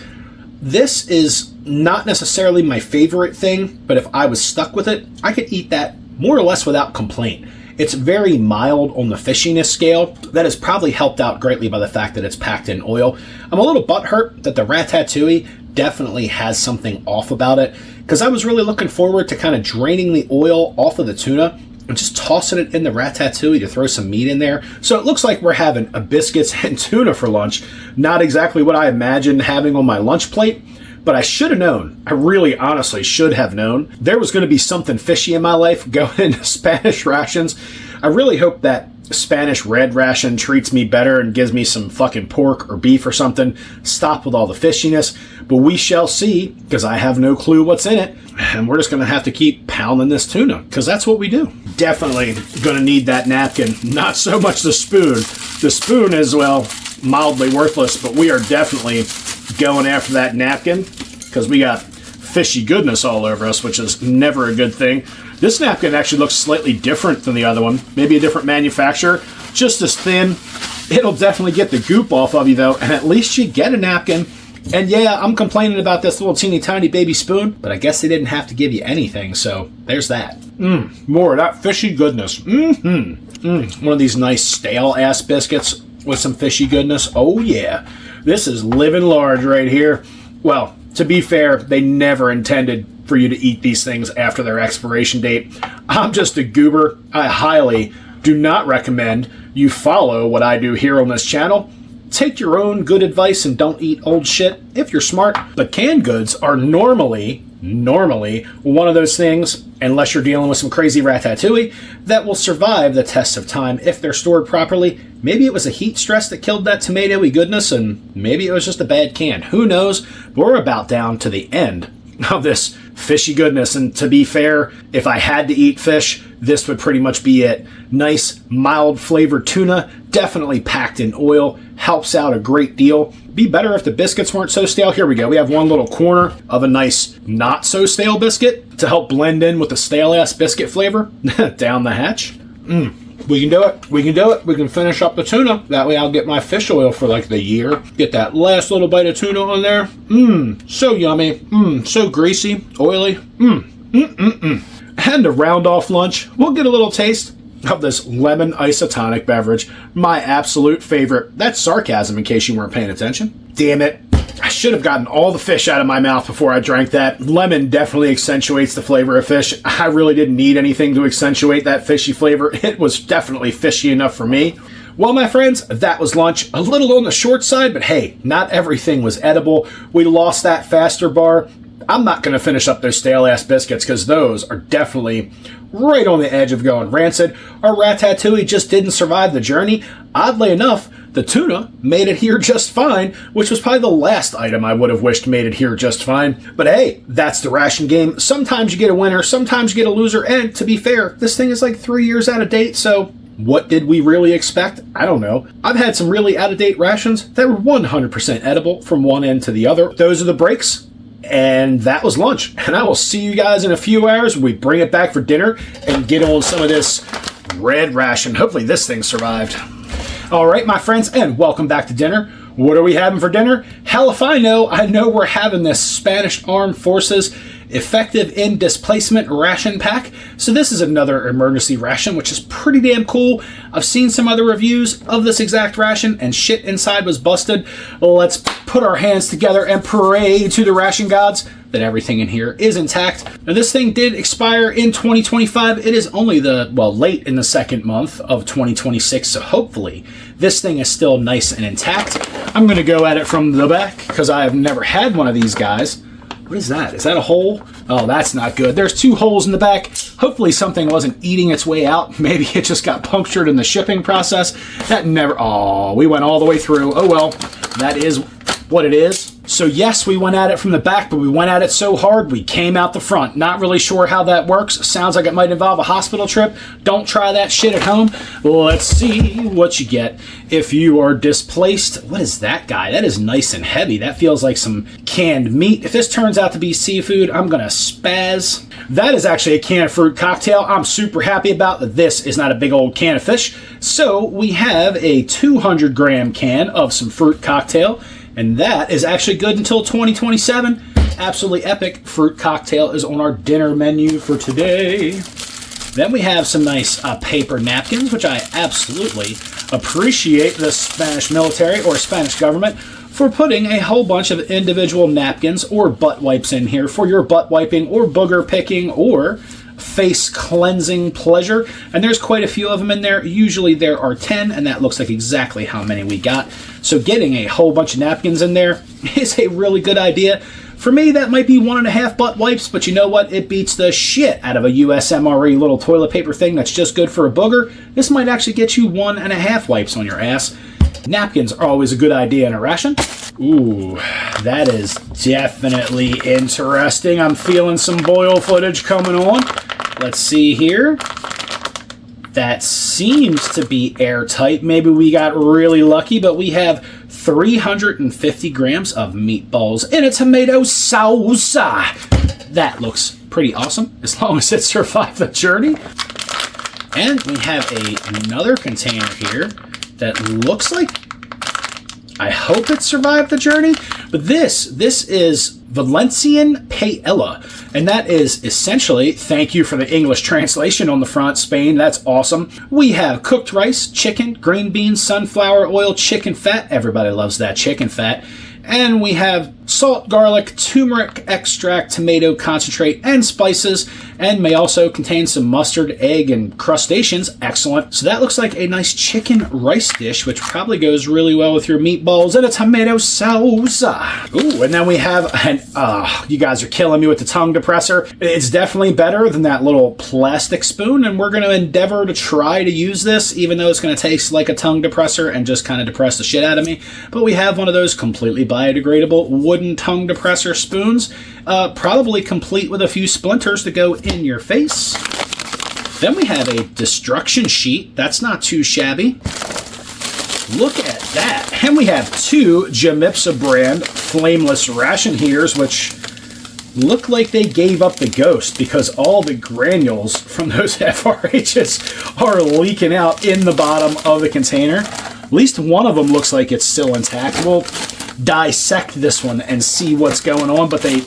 This is not necessarily my favorite thing, but if I was stuck with it, I could eat that more or less without complaint. It's very mild on the fishiness scale. That has probably helped out greatly by the fact that it's packed in oil. I'm a little butthurt that the Ratatouille definitely has something off about it, because I was really looking forward to kind of draining the oil off of the tuna and just tossing it in the Ratatouille to throw some meat in there. So it looks like we're having a biscuits and tuna for lunch. Not exactly what I imagined having on my lunch plate, but I should have known. I really honestly should have known. There was going to be something fishy in my life going into Spanish rations. I really hope that Spanish red ration treats me better and gives me some fucking pork or beef or something. Stop with all the fishiness. But we shall see, because I have no clue what's in it. And we're just going to have to keep pounding this tuna, because that's what we do. Definitely going to need that napkin. Not so much the spoon. The spoon is, well, mildly worthless, but we are definitely going after that napkin, because we got fishy goodness all over us, which is never a good thing. This napkin actually looks slightly different than the other one. Maybe a different manufacturer. Just as thin. It'll definitely get the goop off of you, though, and at least you get a napkin. And yeah, I'm complaining about this little teeny tiny baby spoon, but I guess they didn't have to give you anything, so there's that. More of that fishy goodness. One of these nice stale-ass biscuits with some fishy goodness. Oh yeah, this is living large right here. Well, to be fair, they never intended for you to eat these things after their expiration date. I'm just a goober. I highly do not recommend you follow what I do here on this channel. Take your own good advice and don't eat old shit if you're smart. But canned goods are normally one of those things, unless you're dealing with some crazy Ratatouille, that will survive the test of time if they're stored properly. Maybe it was a heat stress that killed that tomatoey goodness, and maybe it was just a bad can. Who knows? But we're about down to the end of this fishy goodness, and to be fair, if I had to eat fish, this would pretty much be it. Nice, mild flavored tuna, definitely packed in oil, helps out a great deal. Be better if the biscuits weren't so stale. Here we go. We have one little corner of a nice, not so stale biscuit to help blend in with the stale ass biscuit flavor down the hatch. We can do it. We can do it. We can finish up the tuna. That way I'll get my fish oil for like the year. Get that last little bite of tuna on there. Mmm, so yummy. Mmm, so greasy, oily. And to round off lunch, we'll get a little taste of this lemon isotonic beverage. My absolute favorite. That's sarcasm in case you weren't paying attention. Damn it. I should have gotten all the fish out of my mouth before I drank that. Lemon definitely accentuates the flavor of fish. I really didn't need anything to accentuate that fishy flavor. It was definitely fishy enough for me. Well, my friends, that was lunch. A little on the short side, but hey, not everything was edible. We lost that faster bar. I'm not going to finish up those stale-ass biscuits because those are definitely right on the edge of going rancid. Our ratatouille just didn't survive the journey. Oddly enough, the tuna made it here just fine, which was probably the last item I would have wished made it here just fine. But hey, that's the ration game. Sometimes you get a winner, sometimes you get a loser, and to be fair, this thing is like 3 years out of date, so what did we really expect? I don't know. I've had some really out-of-date rations that were 100% edible from one end to the other. Those are the breaks. And that was lunch. And I will see you guys in a few hours when we bring it back for dinner and get on some of this red ration. Hopefully this thing survived. All right, my friends, and welcome back to dinner. What are we having for dinner? Hell if I know. I know we're having this Spanish Armed Forces Effective in Displacement ration pack. So this is another emergency ration, which is pretty damn cool. I've seen some other reviews of this exact ration, and shit inside was busted. Let's put our hands together and pray to the ration gods that everything in here is intact. Now this thing did expire in 2025. It is only late in the second month of 2026, so hopefully this thing is still nice and intact. I'm going to go at it from the back because I have never had one of these guys. What is that? Is that a hole? Oh, that's not good. There's 2 holes in the back. Hopefully something wasn't eating its way out. Maybe it just got punctured in the shipping process. That never... Oh, we went all the way through. Oh, well, that is what it is. So yes, we went at it from the back, but we went at it so hard we came out the front. Not really sure how that works. Sounds like it might involve a hospital trip. Don't try that shit at home. Let's see what you get if you are displaced. What is that guy? That is nice and heavy. That feels like some canned meat. If this turns out to be seafood, I'm gonna spaz. That is actually a canned fruit cocktail. I'm super happy about that. This is not a big old can of fish. So we have a 200-gram can of some fruit cocktail. And that is actually good until 2027. Absolutely epic fruit cocktail is on our dinner menu for today. Then we have some nice paper napkins, which I absolutely appreciate the Spanish military or Spanish government for putting a whole bunch of individual napkins or butt wipes in here for your butt wiping or booger picking or face cleansing pleasure. And there's quite a few of them in there. Usually there are 10, and that looks like exactly how many we got. So getting a whole bunch of napkins in there is a really good idea. For me, that might be 1.5 butt wipes, but you know what? It beats the shit out of a USMRE little toilet paper thing that's just good for a booger. This might actually get you 1.5 wipes on your ass. Napkins are always a good idea in a ration. Ooh, that is definitely interesting. I'm feeling some boil footage coming on. Let's see here. That seems to be airtight. Maybe we got really lucky, but we have 350 grams of meatballs in a tomato sauce. That looks pretty awesome, as long as it survived the journey. And we have another container here that looks like, I hope it survived the journey, but this is Valencian paella, and that is essentially, thank you for the English translation on the front, Spain, that's awesome. We have cooked rice, chicken, green beans, sunflower oil, chicken fat, everybody loves that chicken fat, and we have salt, garlic, turmeric extract, tomato concentrate, and spices, and may also contain some mustard, egg, and crustaceans. Excellent. So that looks like a nice chicken rice dish, which probably goes really well with your meatballs and a tomato sauce. Ooh, and then we have you guys are killing me with the tongue depressor. It's definitely better than that little plastic spoon, and we're going to endeavor to try to use this, even though it's going to taste like a tongue depressor and just kind of depress the shit out of me. But we have one of those completely biodegradable wooden tongue depressor spoons, probably complete with a few splinters to go in your face. Then we have a destruction sheet. That's not too shabby. Look at that. And we have 2 Jamipsa brand flameless ration heaters, which look like they gave up the ghost because all the granules from those FRHs are leaking out in the bottom of the container. At least one of them looks like it's still intact. We'll dissect this one and see what's going on, but they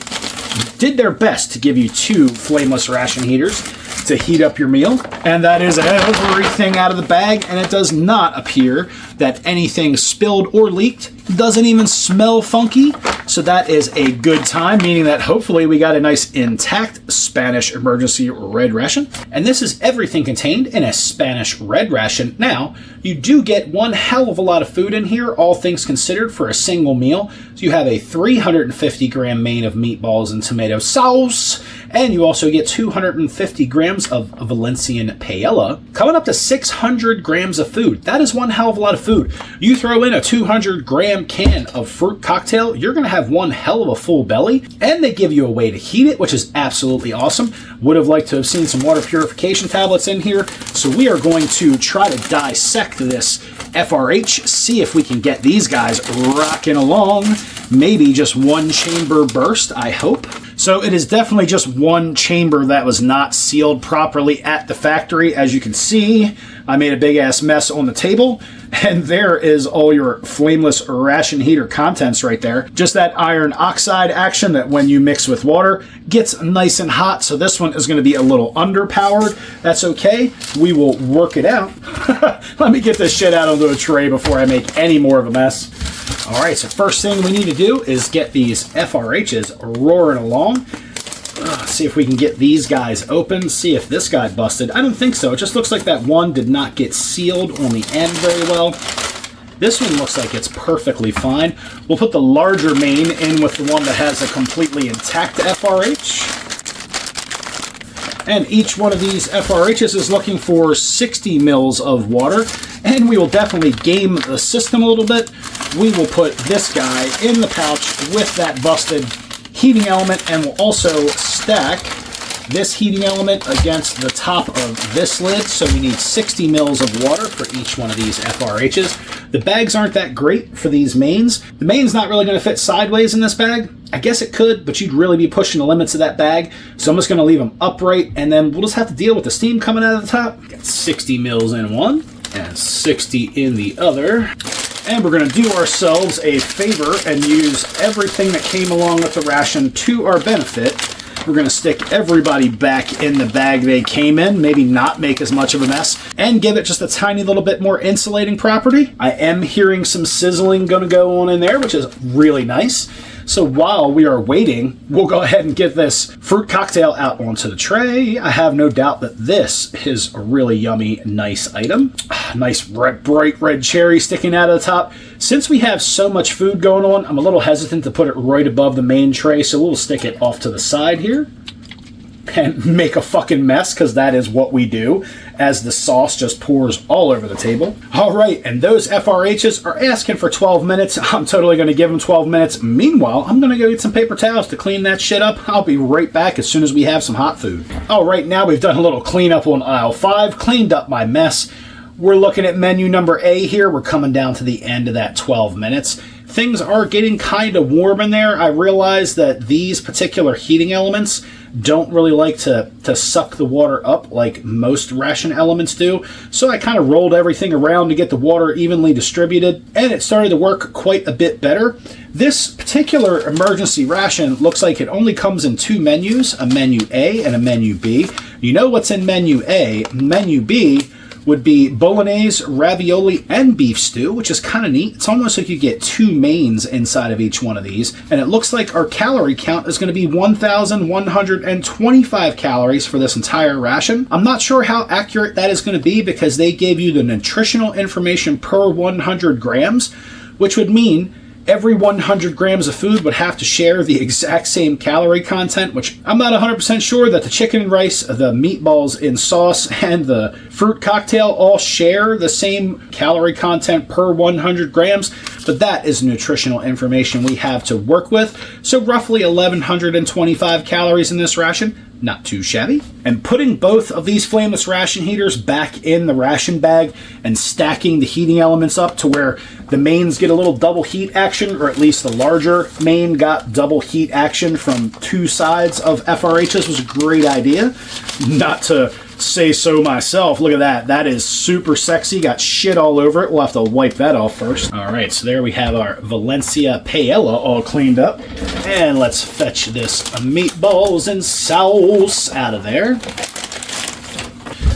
did their best to give you 2 flameless ration heaters to heat up your meal. And that is everything out of the bag, and it does not appear that anything spilled or leaked. It doesn't even smell funky, so that is a good time, meaning that hopefully we got a nice intact Spanish emergency red ration. And this is everything contained in a Spanish red ration. Now, you do get one hell of a lot of food in here, all things considered, for a single meal. So you have a 350 gram main of meatballs and tomato sauce, and you also get 250 grams of Valencian paella, coming up to 600 grams of food. That is one hell of a lot of food. You throw in a 200 gram can of fruit cocktail, you're going to have one hell of a full belly, and they give you a way to heat it, which is absolutely awesome. Would have liked to have seen some water purification tablets in here, so we are going to try to dissect this FRH, see if we can get these guys rocking along. Maybe just one chamber burst, I hope. So it is definitely just one chamber that was not sealed properly at the factory. As you can see, I made a big ass mess on the table, and there is all your flameless ration heater contents right there. Just that iron oxide action that when you mix with water gets nice and hot. So this one is going to be a little underpowered. That's okay. We will work it out. Let me get this shit out onto a tray before I make any more of a mess. All right, so first thing we need to do is get these FRHs roaring along. See if we can get these guys open, see if this guy busted. I don't think so. It just looks like that one did not get sealed on the end very well. This one looks like it's perfectly fine. We'll put the larger main in with the one that has a completely intact FRH. And each one of these FRHs is looking for 60 mils of water. And we will definitely game the system a little bit. We will put this guy in the pouch with that busted heating element, and we'll also stack this heating element against the top of this lid. So we need 60 mils of water for each one of these FRHs. The bags aren't that great for these mains. The main's not really going to fit sideways in this bag. I guess it could, but you'd really be pushing the limits of that bag. So I'm just going to leave them upright, and then we'll just have to deal with the steam coming out of the top. Got 60 mils in one and 60 in the other. And we're going to do ourselves a favor and use everything that came along with the ration to our benefit. We're going to stick everybody back in the bag they came in, maybe not make as much of a mess, and give it just a tiny little bit more insulating property. I am hearing some sizzling going to go on in there, which is really nice. So while we are waiting, we'll go ahead and get this fruit cocktail out onto the tray. I have no doubt that this is a really yummy, nice item. Nice bright red cherry sticking out of the top. Since we have so much food going on, I'm a little hesitant to put it right above the main tray, so we'll stick it off to the side here and make a fucking mess, because that is what we do as the sauce just pours all over the table. All right, and those FRHs are asking for 12 minutes. I'm totally going to give them 12 minutes. Meanwhile, I'm going to go get some paper towels to clean that shit up. I'll be right back as soon as we have some hot food. All right, now we've done a little cleanup on aisle 5, cleaned up my mess. We're looking at menu number A here. We're coming down to the end of that 12 minutes. Things are getting kind of warm in there. I realize that these particular heating elements don't really like to suck the water up like most ration elements do. So I kind of rolled everything around to get the water evenly distributed, and it started to work quite a bit better. This particular emergency ration looks like it only comes in 2 menus, a menu A and a menu B. You know what's in menu A. Menu B would be bolognese, ravioli, and beef stew, which is kind of neat. It's almost like you get 2 mains inside of each one of these. And it looks like our calorie count is going to be 1,125 calories for this entire ration. I'm not sure how accurate that is going to be, because they gave you the nutritional information per 100 grams, which would mean every 100 grams of food would have to share the exact same calorie content, which I'm not 100% sure that the chicken and rice, the meatballs in sauce, and the fruit cocktail all share the same calorie content per 100 grams, but that is nutritional information we have to work with. So roughly 1,125 calories in this ration. Not too shabby. And putting both of these flameless ration heaters back in the ration bag and stacking the heating elements up to where the mains get a little double heat action, or at least the larger main got double heat action from two sides of FRHs was a great idea. Not to say so myself. Look at that. That is super sexy. Got shit all over it. We'll have to wipe that off first. All right, so there we have our Valencia paella all cleaned up. And let's fetch this meatballs and sauce out of there.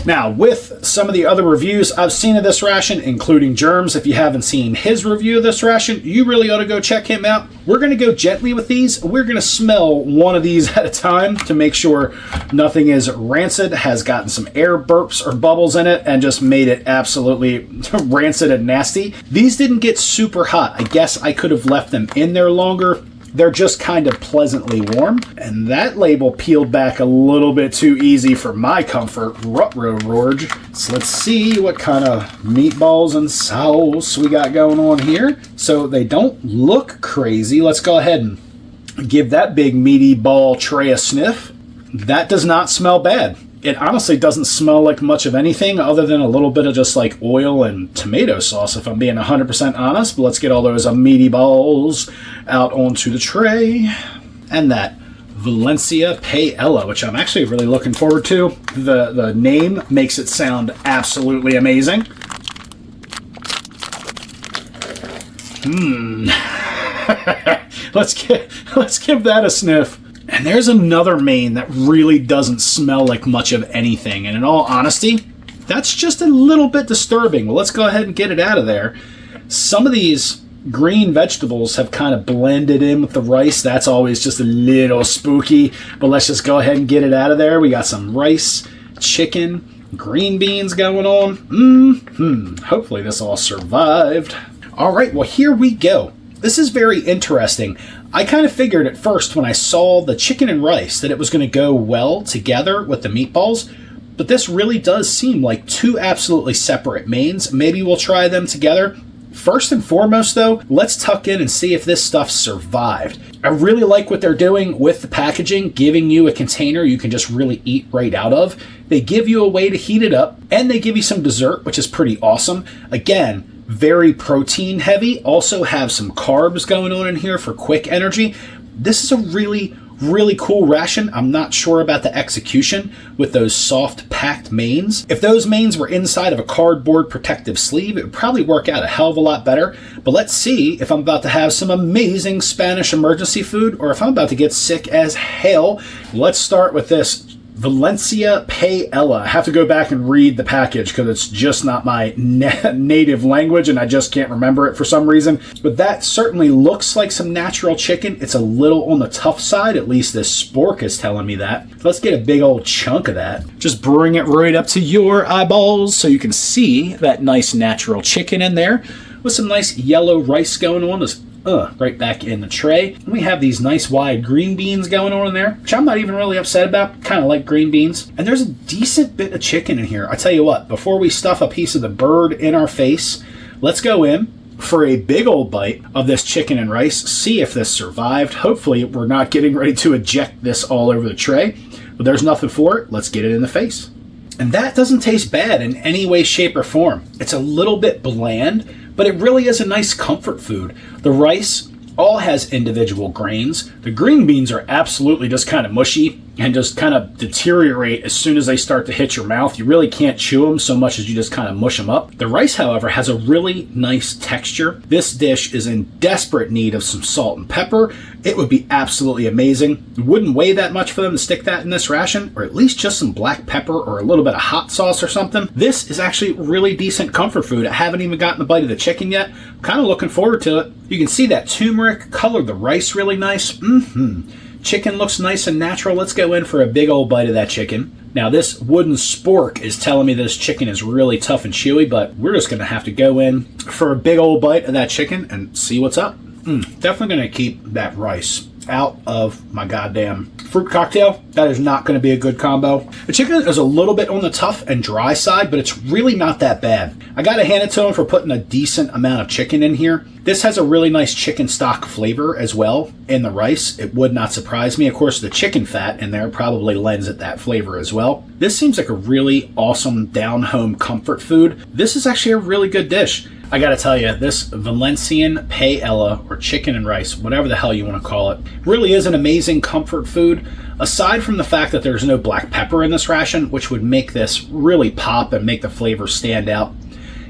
Now, with some of the other reviews I've seen of this ration, including Germs, if you haven't seen his review of this ration, you really ought to go check him out. We're going to go gently with these. We're going to smell one of these at a time to make sure nothing is rancid, has gotten some air burps or bubbles in it, and just made it absolutely rancid and nasty. These didn't get super hot. I guess I could have left them in there longer. They're just kind of pleasantly warm. And that label peeled back a little bit too easy for my comfort. Rut-row-roarge. So let's see what kind of meatballs and sauce we got going on here. So they don't look crazy. Let's go ahead and give that big meaty ball tray a sniff. That does not smell bad. It honestly doesn't smell like much of anything other than a little bit of just like oil and tomato sauce, if I'm being 100% honest. But let's get all those meaty balls out onto the tray. And that Valencia paella, which I'm actually really looking forward to. The name makes it sound absolutely amazing. Let's give that a sniff. And there's another main that really doesn't smell like much of anything. And in all honesty, that's just a little bit disturbing. Well, let's go ahead and get it out of there. Some of these green vegetables have kind of blended in with the rice. That's always just a little spooky. But let's just go ahead and get it out of there. We got some rice, chicken, green beans going on. Hopefully this all survived. All right, well, here we go. This is very interesting. I kind of figured at first when I saw the chicken and rice that it was going to go well together with the meatballs, but this really does seem like two absolutely separate mains. Maybe we'll try them together. First and foremost, though, let's tuck in and see if this stuff survived. I really like what they're doing with the packaging, giving you a container you can just really eat right out of. They give you a way to heat it up, and they give you some dessert, which is pretty awesome. Again, very protein heavy, also have some carbs going on in here for quick energy. This is a really cool ration. I'm not sure about the execution with those soft packed mains. If those mains were inside of a cardboard protective sleeve, it would probably work out a hell of a lot better. But let's see if I'm about to have some amazing Spanish emergency food or if I'm about to get sick as hell. Let's start with this Valencia paella. I have to go back and read the package because it's just not my native language and I just can't remember it for some reason. But that certainly looks like some natural chicken. It's a little on the tough side, at least this spork is telling me that. Let's get a big old chunk of that. Just bring it right up to your eyeballs so you can see that nice natural chicken in there with some nice yellow rice going on. This right back in the tray. And we have these nice wide green beans going on in there, which I'm not even really upset about. Kind of like green beans. And there's a decent bit of chicken in here. I tell you what, before we stuff a piece of the bird in our face, let's go in for a big old bite of this chicken and rice, see if this survived. Hopefully we're not getting ready to eject this all over the tray, but there's nothing for it. Let's get it in the face. And that doesn't taste bad in any way, shape, or form. It's a little bit bland, but it really is a nice comfort food. The rice all has individual grains. The green beans are absolutely just kind of mushy and just kind of deteriorate as soon as they start to hit your mouth. You really can't chew them so much as you just kind of mush them up. The rice, however, has a really nice texture. This dish is in desperate need of some salt and pepper. It would be absolutely amazing. It wouldn't weigh that much for them to stick that in this ration, or at least just some black pepper or a little bit of hot sauce or something. This is actually really decent comfort food. I haven't even gotten a bite of the chicken yet. I'm kind of looking forward to it. You can see that turmeric colored the rice really nice. Chicken looks nice and natural. Let's go in for a big old bite of that chicken. Now this wooden spork is telling me this chicken is really tough and chewy, but we're just going to have to go in for a big old bite of that chicken and see what's up. Definitely going to keep that rice out of my goddamn fruit cocktail. That is not going to be a good combo. The chicken is a little bit on the tough and dry side, but it's really not that bad. I got to hand it to him for putting a decent amount of chicken in here. This has a really nice chicken stock flavor as well in the rice. It would not surprise me. Of course, the chicken fat in there probably lends it that flavor as well. This seems like a really awesome down-home comfort food. This is actually a really good dish. I gotta tell you, this Valencian paella, or chicken and rice, whatever the hell you want to call it, really is an amazing comfort food. Aside from the fact that there's no black pepper in this ration, which would make this really pop and make the flavor stand out.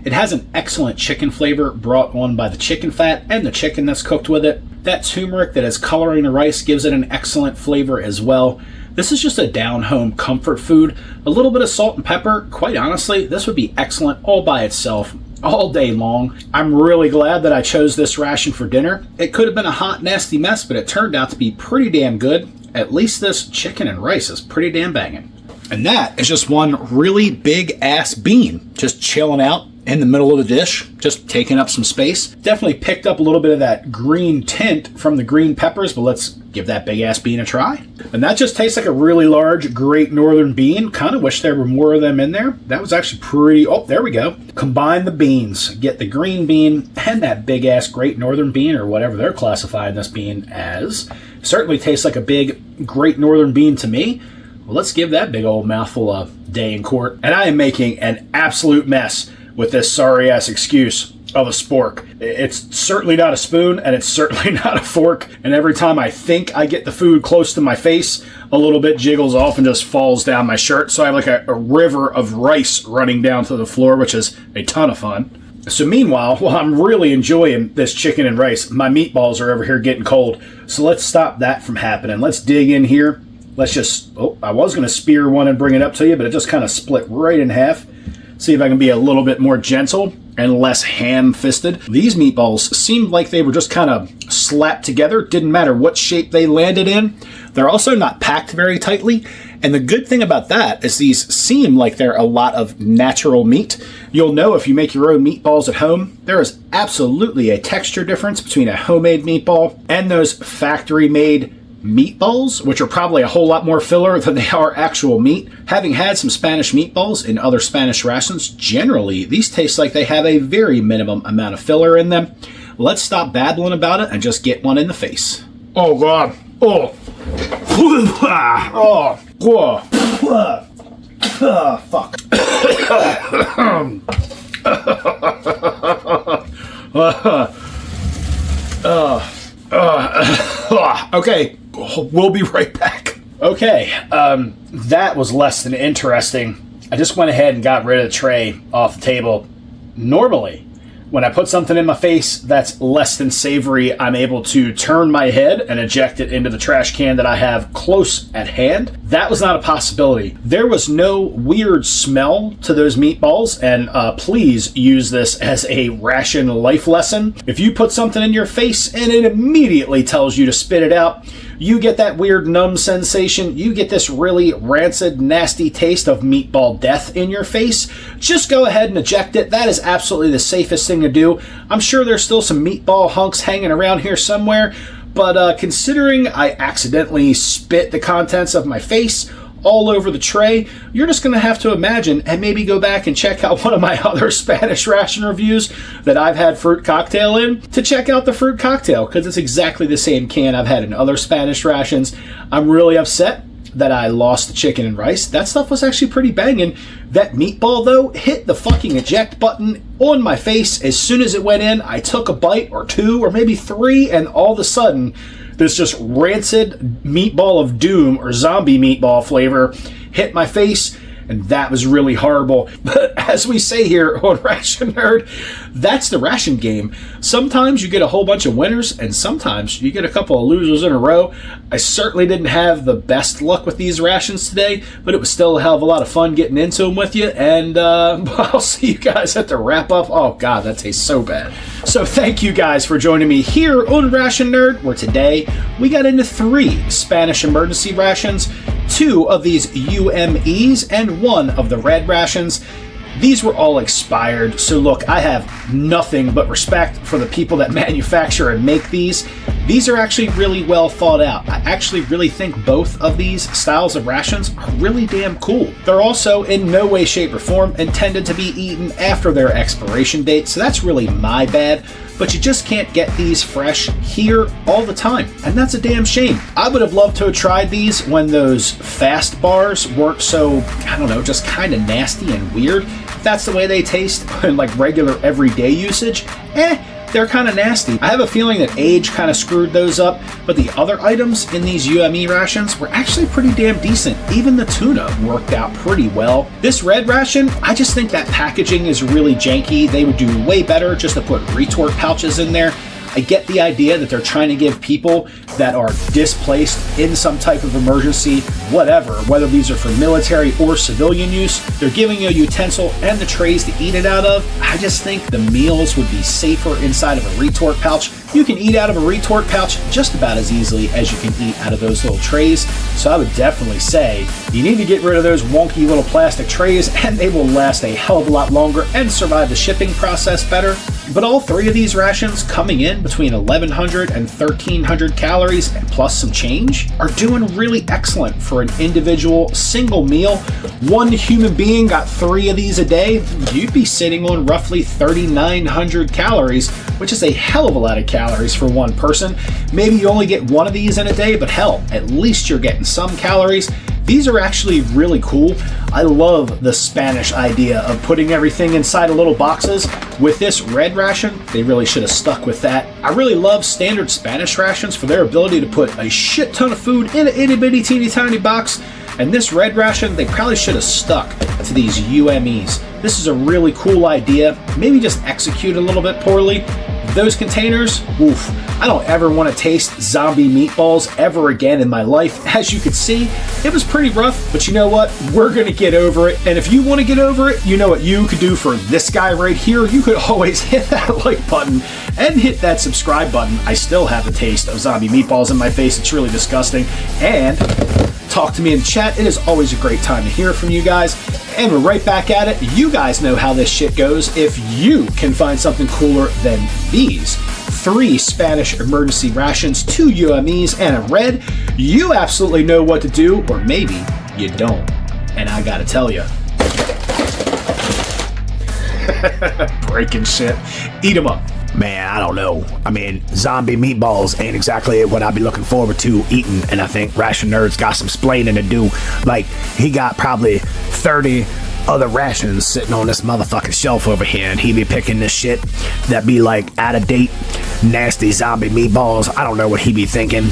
It has an excellent chicken flavor brought on by the chicken fat and the chicken that's cooked with it. That turmeric that is coloring the rice gives it an excellent flavor as well. This is just a down-home comfort food. A little bit of salt and pepper, quite honestly, this would be excellent all by itself, all day long. I'm really glad that I chose this ration for dinner. It could have been a hot, nasty mess, but it turned out to be pretty damn good. At least this chicken and rice is pretty damn banging. And that is just one really big-ass bean, just chilling out in the middle of the dish, just taking up some space. Definitely picked up a little bit of that green tint from the green peppers, but let's give that big-ass bean a try. And that just tastes like a really large Great Northern bean. Kind of wish there were more of them in there. That was actually pretty... Oh, there we go. Combine the beans. Get the green bean and that big-ass Great Northern bean, or whatever they're classifying this bean as. Certainly tastes like a big Great Northern bean to me. Well, let's give that big old mouthful a day in court. And I am making an absolute mess with this sorry-ass excuse of a spork. It's certainly not a spoon, and it's certainly not a fork, and every time I think I get the food close to my face, a little bit jiggles off and just falls down my shirt, so I have like a river of rice running down to the floor, which is a ton of fun. So meanwhile, while I'm really enjoying this chicken and rice, my meatballs are over here getting cold, so let's stop that from happening. Let's dig in here. Let's just... Oh, I was going to spear one and bring it up to you, but it just kind of split right in half. See if I can be a little bit more gentle and less ham-fisted. These meatballs seemed like they were just kind of slapped together. Didn't matter what shape they landed in. They're also not packed very tightly. And the good thing about that is these seem like they're a lot of natural meat. You'll know if you make your own meatballs at home, there is absolutely a texture difference between a homemade meatball and those factory-made meatballs, which are probably a whole lot more filler than they are actual meat. Having had some Spanish meatballs in other Spanish rations, generally these taste like they have a very minimum amount of filler in them. Let's stop babbling about it and just get one in the face. Oh God. Oh. Oh. Oh. Fuck. Okay, we'll be right back. Okay, that was less than interesting. I just went ahead and got rid of the tray off the table. Normally, when I put something in my face that's less than savory, I'm able to turn my head and eject it into the trash can that I have close at hand. That was not a possibility. There was no weird smell to those meatballs, and please use this as a ration life lesson. If you put something in your face and it immediately tells you to spit it out, you get that weird numb sensation, you get this really rancid, nasty taste of meatball death in your face, just go ahead and eject it. That is absolutely the safest thing to do. I'm sure there's still some meatball hunks hanging around here somewhere, but considering I accidentally spit the contents of my face all over the tray, you're just going to have to imagine and maybe go back and check out one of my other Spanish ration reviews that I've had fruit cocktail in to check out the fruit cocktail, because it's exactly the same can I've had in other Spanish rations. I'm really upset that I lost the chicken and rice. That stuff was actually pretty banging. That meatball, though, hit the fucking eject button on my face. As soon as it went in, I took a bite or two or maybe three, and all of a sudden, this just rancid meatball of doom or zombie meatball flavor hit my face, and that was really horrible. But as we say here on Ration Nerd, that's the ration game. Sometimes you get a whole bunch of winners, and sometimes you get a couple of losers in a row. I certainly didn't have the best luck with these rations today, but it was still a hell of a lot of fun getting into them with you, and I'll see you guys at the wrap-up. Oh God, that tastes so bad. So thank you guys for joining me here on Ration Nerd, where today we got into 3 Spanish emergency rations, 2 of these UMEs, and 1 of the red rations. These were all expired, so look, I have nothing but respect for the people that manufacture and make these. These are actually really well thought out. I actually really think both of these styles of rations are really damn cool. They're also in no way, shape, or form intended to be eaten after their expiration date, so that's really my bad. but you just can't get these fresh here all the time, and that's a damn shame. I would have loved to have tried these when those fast bars weren't so, I don't know, just kind of nasty and weird. If that's the way they taste in like regular everyday usage, they're kind of nasty. I have a feeling that age kind of screwed those up, but the other items in these UME rations were actually pretty damn decent. Even the tuna worked out pretty well. This red ration, I just think that packaging is really janky. They would do way better just to put retort pouches in there. I get the idea that they're trying to give people that are displaced in some type of emergency, whatever, whether these are for military or civilian use, they're giving you a utensil and the trays to eat it out of. I just think the meals would be safer inside of a retort pouch. You can eat out of a retort pouch just about as easily as you can eat out of those little trays. So I would definitely say you need to get rid of those wonky little plastic trays, and they will last a hell of a lot longer and survive the shipping process better. But all three of these rations, coming in between 1,100 and 1,300 calories plus some change, are doing really excellent for an individual single meal. One human being got 3 of these a day, you'd be sitting on roughly 3,900 calories, which is a hell of a lot of calories for one person. Maybe you only get 1 of these in a day, but hell, at least you're getting some calories. These are actually really cool. I love the Spanish idea of putting everything inside of little boxes. With this red ration, they really should have stuck with that. I really love standard Spanish rations for their ability to put a shit ton of food in an itty bitty teeny tiny box. And this red ration, they probably should have stuck to these UMEs. This is a really cool idea, maybe just executed a little bit poorly. Those containers, oof, I don't ever want to taste zombie meatballs ever again in my life. As you can see, it was pretty rough, but you know what? We're going to get over it. And if you want to get over it, you know what you could do for this guy right here. You could always hit that like button and hit that subscribe button. I still have the taste of zombie meatballs in my face. It's really disgusting. And talk to me in the chat. It is always a great time to hear from you guys. And we're right back at it. You guys know how this shit goes. If you can find something cooler than these 3 Spanish emergency rations, 2 UMEs, and a red, you absolutely know what to do, or maybe you don't. And I gotta tell you, breaking shit. Eat 'em up. Man, I don't know. I mean, zombie meatballs ain't exactly what I'd be looking forward to eating, and I think Ration Nerd's got some splaining to do. Like, he got probably 30 other rations sitting on this motherfucking shelf over here, and he be picking this shit that be like out of date, nasty zombie meatballs. I don't know what he be thinking.